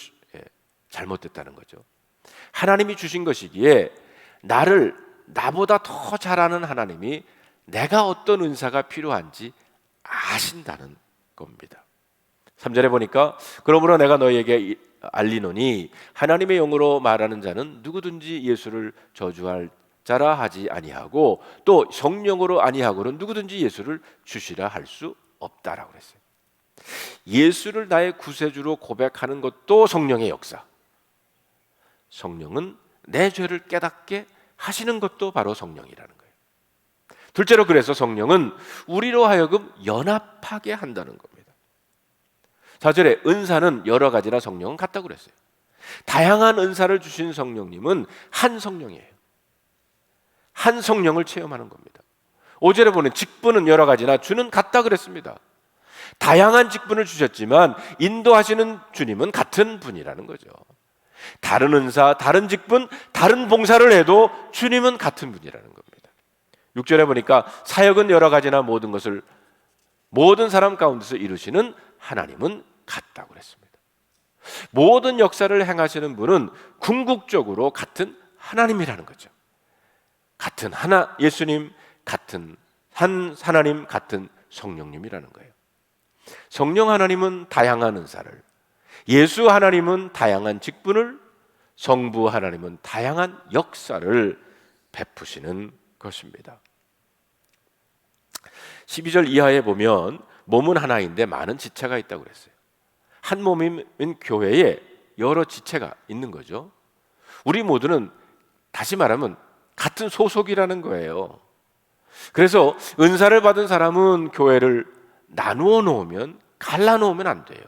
잘못됐다는 거죠. 하나님이 주신 것이기에 나보다 더 잘 아는 하나님이 내가 어떤 은사가 필요한지 아신다는 겁니다. 3절에 보니까 그러므로 내가 너희에게 알리노니 하나님의 영으로 말하는 자는 누구든지 예수를 저주할 자라 하지 아니하고 또 성령으로 아니하고는 누구든지 예수를 주시라 할 수 없다라고 그랬어요. 예수를 나의 구세주로 고백하는 것도 성령의 역사. 성령은 내 죄를 깨닫게 하시는 것도 바로 성령이라는 거예요. 둘째로 그래서 성령은 우리로 하여금 연합하게 한다는 겁니다. 4절에 은사는 여러 가지나 성령은 같다고 그랬어요. 다양한 은사를 주신 성령님은 한 성령이에요. 한 성령을 체험하는 겁니다. 5절에 보면 직분은 여러 가지나 주는 같다 그랬습니다. 다양한 직분을 주셨지만 인도하시는 주님은 같은 분이라는 거죠. 다른 은사, 다른 직분, 다른 봉사를 해도 주님은 같은 분이라는 겁니다. 6절에 보니까 사역은 여러 가지나 모든 것을 모든 사람 가운데서 이루시는 하나님은 같다고 그랬습니다. 모든 역사를 행하시는 분은 궁극적으로 같은 하나님이라는 거죠. 같은 하나 예수님, 같은 한 하나님, 같은 성령님이라는 거예요. 성령 하나님은 다양한 은사를, 예수 하나님은 다양한 직분을, 성부 하나님은 다양한 역사를 베푸시는 것입니다. 12절 이하에 보면 몸은 하나인데 많은 지체가 있다고 그랬어요. 한 몸인 교회에 여러 지체가 있는 거죠. 우리 모두는 다시 말하면 같은 소속이라는 거예요. 그래서 은사를 받은 사람은 교회를 나누어 놓으면, 갈라 놓으면 안 돼요.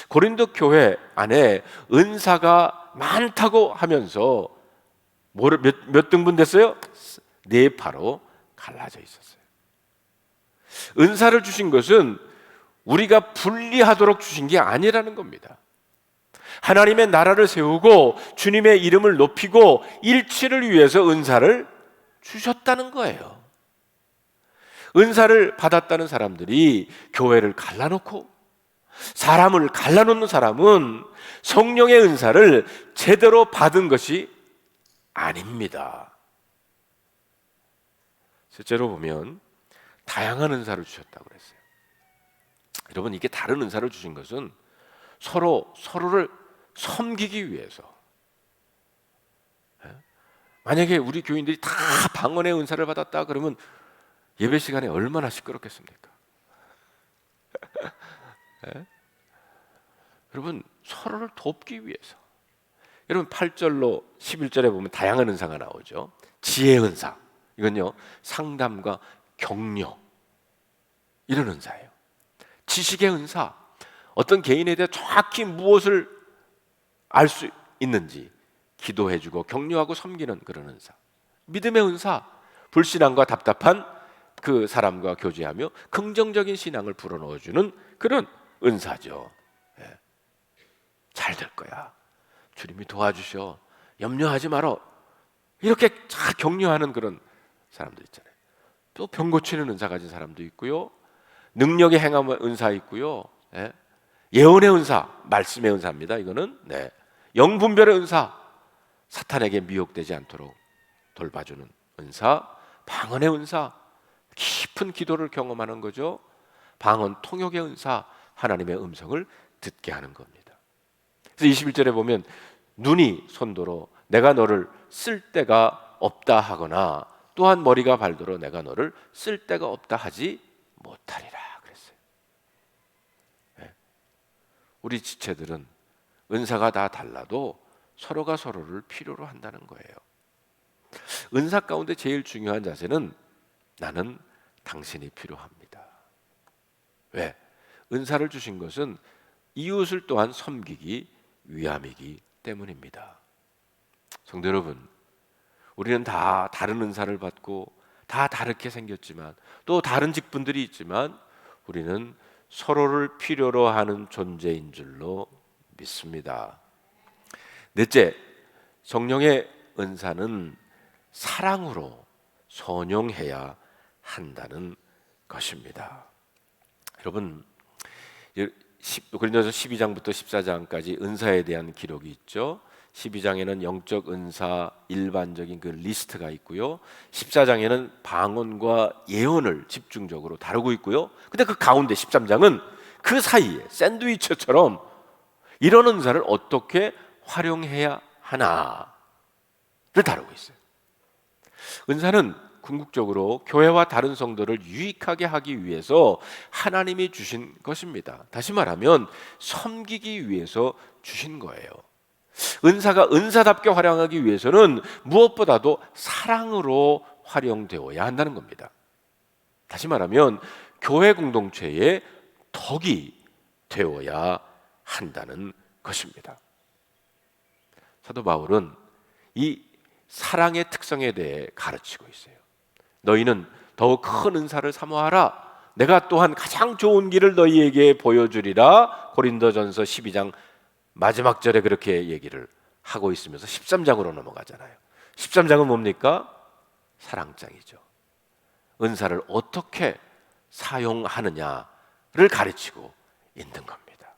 고린도 교회 안에 은사가 많다고 하면서 몇 등분 됐어요? 네 파로 갈라져 있었어요. 은사를 주신 것은 우리가 분리하도록 주신 게 아니라는 겁니다. 하나님의 나라를 세우고 주님의 이름을 높이고 일치를 위해서 은사를 주셨다는 거예요. 은사를 받았다는 사람들이 교회를 갈라놓고 사람을 갈라놓는 사람은 성령의 은사를 제대로 받은 것이 아닙니다. 실제로 보면 다양한 은사를 주셨다고 그랬어요. 여러분, 이게 다른 은사를 주신 것은 서로를 섬기기 위해서. 만약에 우리 교인들이 다 방언의 은사를 받았다 그러면 예배 시간에 얼마나 시끄럽겠습니까? 여러분, 서로를 돕기 위해서. 여러분, 8절로 11절에 보면 다양한 은사가 나오죠. 지혜 은사, 이건요 상담과 격려, 이런 은사예요. 지식의 은사, 어떤 개인에 대해 정확히 무엇을 알 수 있는지 기도해주고 격려하고 섬기는 그런 은사. 믿음의 은사, 불신앙과 답답한 그 사람과 교제하며 긍정적인 신앙을 불어넣어주는 그런 은사죠. 잘 될 거야, 주님이 도와주셔, 염려하지 말어, 이렇게 잘 격려하는 그런 사람들 있잖아요. 또 병 고치는 은사 가진 사람도 있고요, 능력의 행함 은사 있고요, 예언의 은사, 말씀의 은사입니다. 이거는 영분별의 은사, 사탄에게 미혹되지 않도록 돌봐주는 은사, 방언의 은사, 깊은 기도를 경험하는 거죠. 방언 통역의 은사, 하나님의 음성을 듣게 하는 겁니다. 그래서 21절에 보면 눈이 손도로 내가 너를 쓸 데가 없다 하거나 또한 머리가 발도로 내가 너를 쓸 데가 없다 하지 못하리라 그랬어요. 우리 지체들은 은사가 다 달라도 서로가 서로를 필요로 한다는 거예요. 은사 가운데 제일 중요한 자세는 나는 당신이 필요합니다. 왜? 은사를 주신 것은 이웃을 또한 섬기기 위함이기 때문입니다. 성도 여러분, 우리는 다 다른 은사를 받고 다 다르게 생겼지만 또 다른 직분들이 있지만 우리는 서로를 필요로 하는 존재인 줄로 믿습니다. 넷째, 성령의 은사는 사랑으로 선용해야 한다는 것입니다. 여러분, 고린도서 12장부터 14장까지 은사에 대한 기록이 있죠. 12장에는 영적 은사 일반적인 그 리스트가 있고요, 14장에는 방언과 예언을 집중적으로 다루고 있고요, 근데 그 가운데 13장은 그 사이에 샌드위치처럼 이런 은사를 어떻게 활용해야 하나를 다루고 있어요. 은사는 궁극적으로 교회와 다른 성도를 유익하게 하기 위해서 하나님이 주신 것입니다. 다시 말하면 섬기기 위해서 주신 거예요. 은사가 은사답게 활용하기 위해서는 무엇보다도 사랑으로 활용되어야 한다는 겁니다. 다시 말하면 교회 공동체의 덕이 되어야 한다는 것입니다. 사도 바울은 이 사랑의 특성에 대해 가르치고 있어요. 너희는 더욱 큰 은사를 사모하라. 내가 또한 가장 좋은 길을 너희에게 보여주리라. 고린도전서 12장 마지막 절에 그렇게 얘기를 하고 있으면서 13장으로 넘어가잖아요. 13장은 뭡니까? 사랑장이죠. 은사를 어떻게 사용하느냐를 가르치고 있는 겁니다.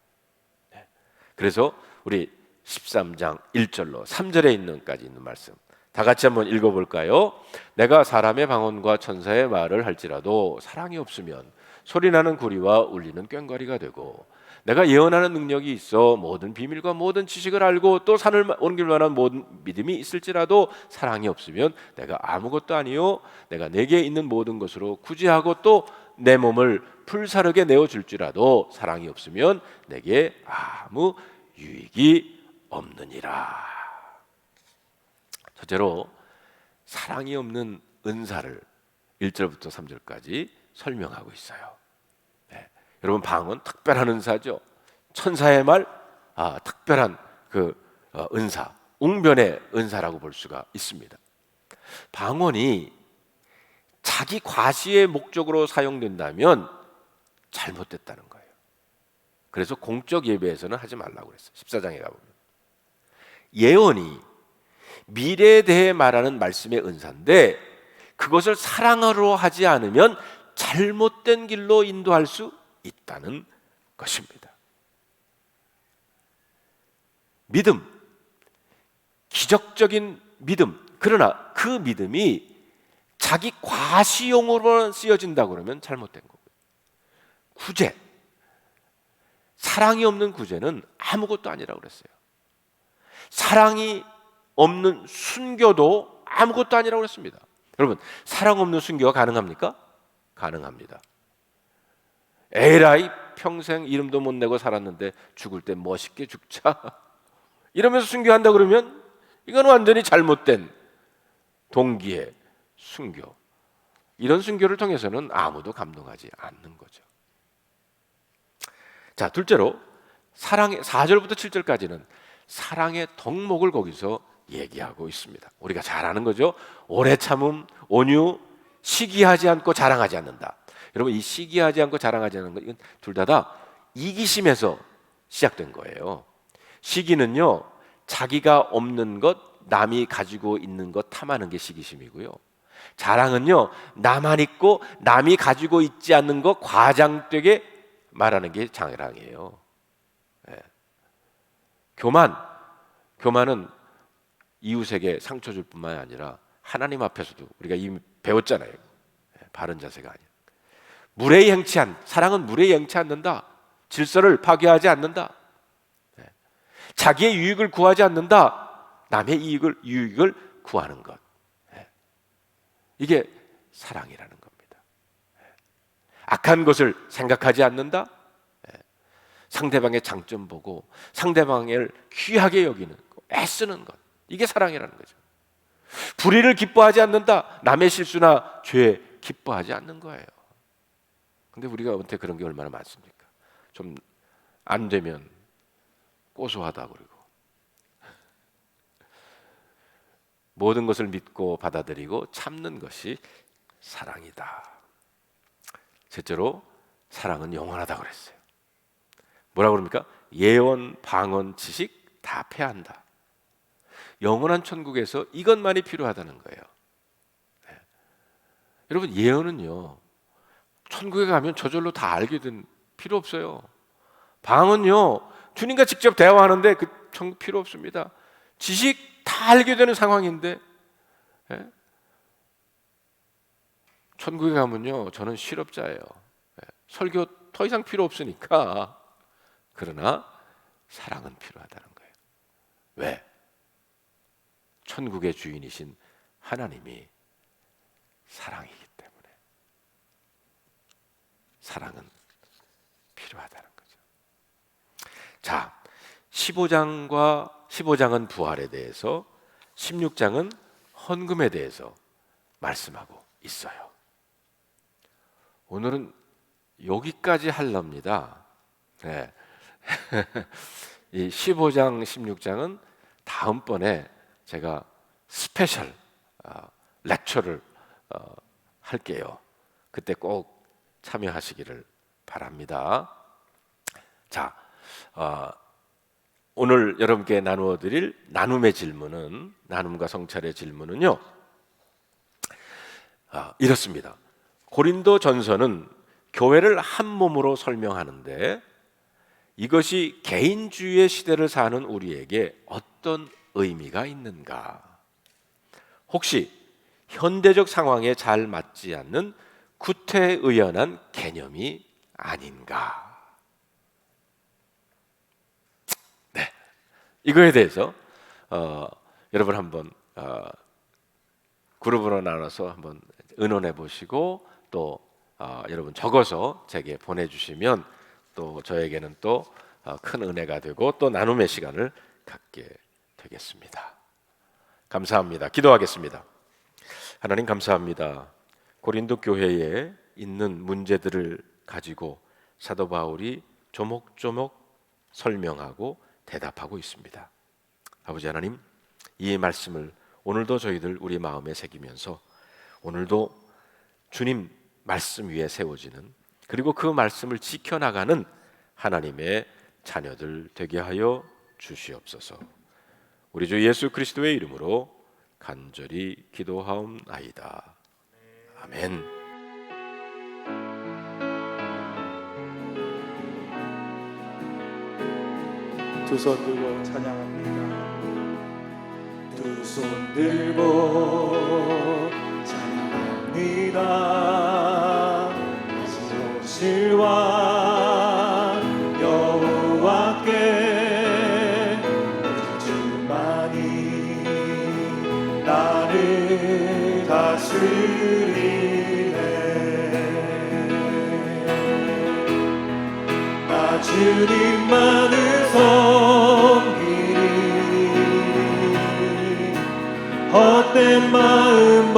그래서 우리 13장 1절로 3절에 있는까지 있는 말씀 다 같이 한번 읽어볼까요? 내가 사람의 방언과 천사의 말을 할지라도 사랑이 없으면 소리나는 구리와 울리는 꽹과리가 되고, 내가 예언하는 능력이 있어 모든 비밀과 모든 지식을 알고 또 산을 옮길 만한 모든 믿음이 있을지라도 사랑이 없으면 내가 아무것도 아니요 내가 내게 있는 모든 것으로 구제하고 또 내 몸을 풀사르게 내어줄지라도 사랑이 없으면 내게 아무 유익이 없느니라. 첫째로 사랑이 없는 은사를 1절부터 3절까지 설명하고 있어요. 여러분, 방언 특별한 은사죠. 천사의 말, 특별한 은사, 웅변의 은사라고 볼 수가 있습니다. 방언이 자기 과시의 목적으로 사용된다면 잘못됐다는 거예요. 그래서 공적 예배에서는 하지 말라고 그랬어요. 14장에 가보면 예언이 미래에 대해 말하는 말씀의 은사인데 그것을 사랑으로 하지 않으면 잘못된 길로 인도할 수 있다는 것입니다. 믿음, 기적적인 믿음, 그러나 그 믿음이 자기 과시용으로 쓰여진다 그러면 잘못된 거고요. 구제, 사랑이 없는 구제는 아무것도 아니라고 그랬어요. 사랑이 없는 순교도 아무것도 아니라고 그랬습니다. 여러분, 사랑 없는 순교가 가능합니까? 가능합니다. 에라이, 평생 이름도 못 내고 살았는데 죽을 때 멋있게 죽자 이러면서 순교한다 그러면 이건 완전히 잘못된 동기의 순교. 이런 순교를 통해서는 아무도 감동하지 않는 거죠. 자, 둘째로 사랑의 4절부터 7절까지는 사랑의 덕목을 거기서 얘기하고 있습니다. 우리가 잘 아는 거죠. 오래 참음, 온유, 시기하지 않고 자랑하지 않는다. 여러분, 이 시기하지 않고 자랑하지 않는 것, 이건 둘 다 이기심에서 시작된 거예요. 시기는요, 자기가 없는 것, 남이 가지고 있는 것 탐하는 게 시기심이고요. 자랑은요, 나만 있고 남이 가지고 있지 않는 것 과장되게 말하는 게 자랑이에요. 교만은 이웃에게 상처 줄 뿐만 아니라 하나님 앞에서도 우리가 이미 배웠잖아요. 바른 자세가 아니야. 무례히 행치 사랑은 무례히 행치 않는다. 질서를 파괴하지 않는다. 자기의 유익을 구하지 않는다. 남의 유익을 구하는 것. 이게 사랑이라는 겁니다. 악한 것을 생각하지 않는다. 상대방의 장점 보고 상대방을 귀하게 여기는 것, 애쓰는 것. 이게 사랑이라는 거죠. 불의를 기뻐하지 않는다. 남의 실수나 죄에 기뻐하지 않는 거예요. 근데 우리가 한테 그런 게 얼마나 많습니까? 좀 안 되면 고소하다 그러고 모든 것을 믿고 받아들이고 참는 것이 사랑이다. 셋째로 사랑은 영원하다고 그랬어요. 뭐라고 그럽니까? 예언, 방언, 지식 다 패한다. 영원한 천국에서 이것만이 필요하다는 거예요. 여러분, 예언은요, 천국에 가면 저절로 다 알게 된 필요 없어요. 방언요, 주님과 직접 대화하는데 그 천국 필요 없습니다. 지식 다 알게 되는 상황인데, 천국에 가면요, 저는 실업자예요. 설교 더 이상 필요 없으니까. 그러나 사랑은 필요하다는 거예요. 왜? 천국의 주인이신 하나님이 사랑이기 때문에 사랑은 필요하다는 거죠. 자, 15장은 부활에 대해서, 16장은 헌금에 대해서 말씀하고 있어요. 오늘은 여기까지 하렵니다. 네. 이 15장, 16장은 다음번에 제가 스페셜 렉처를 할게요. 그때 꼭 참여하시기를 바랍니다. 자, 오늘 여러분께 나누어 드릴 나눔의 질문은, 나눔과 성찰의 질문은요, 이렇습니다. 고린도 전서는 교회를 한 몸으로 설명하는데 이것이 개인주의의 시대를 사는 우리에게 어떤 의미가 있는가? 혹시 현대적 상황에 잘 맞지 않는 구태의연한 개념이 아닌가? 네, 이거에 대해서 여러분 한번 그룹으로 나눠서 한번 의논해 보시고 또 여러분 적어서 제게 보내주시면 또 저에게는 또 큰 은혜가 되고 또 나눔의 시간을 갖게 되겠습니다. 감사합니다. 기도하겠습니다. 하나님 감사합니다. 고린도 교회에 있는 문제들을 가지고 사도 바울이 조목조목 설명하고 대답하고 있습니다. 아버지 하나님, 이 말씀을 오늘도 저희들 우리 마음에 새기면서 오늘도 주님 말씀 위에 세워지는, 그리고 그 말씀을 지켜나가는 하나님의 자녀들 되게 하여 주시옵소서. 우리 주 예수 그리스도의 이름으로 간절히 기도하옵나이다. 아멘. 두 손 들고 찬양합니다. 두 손 들고 찬양합니다. 다시 오실 왕 여호와께 오직 주만이 나를 다스리네. 나 주님만을 섬기리 헛된 마음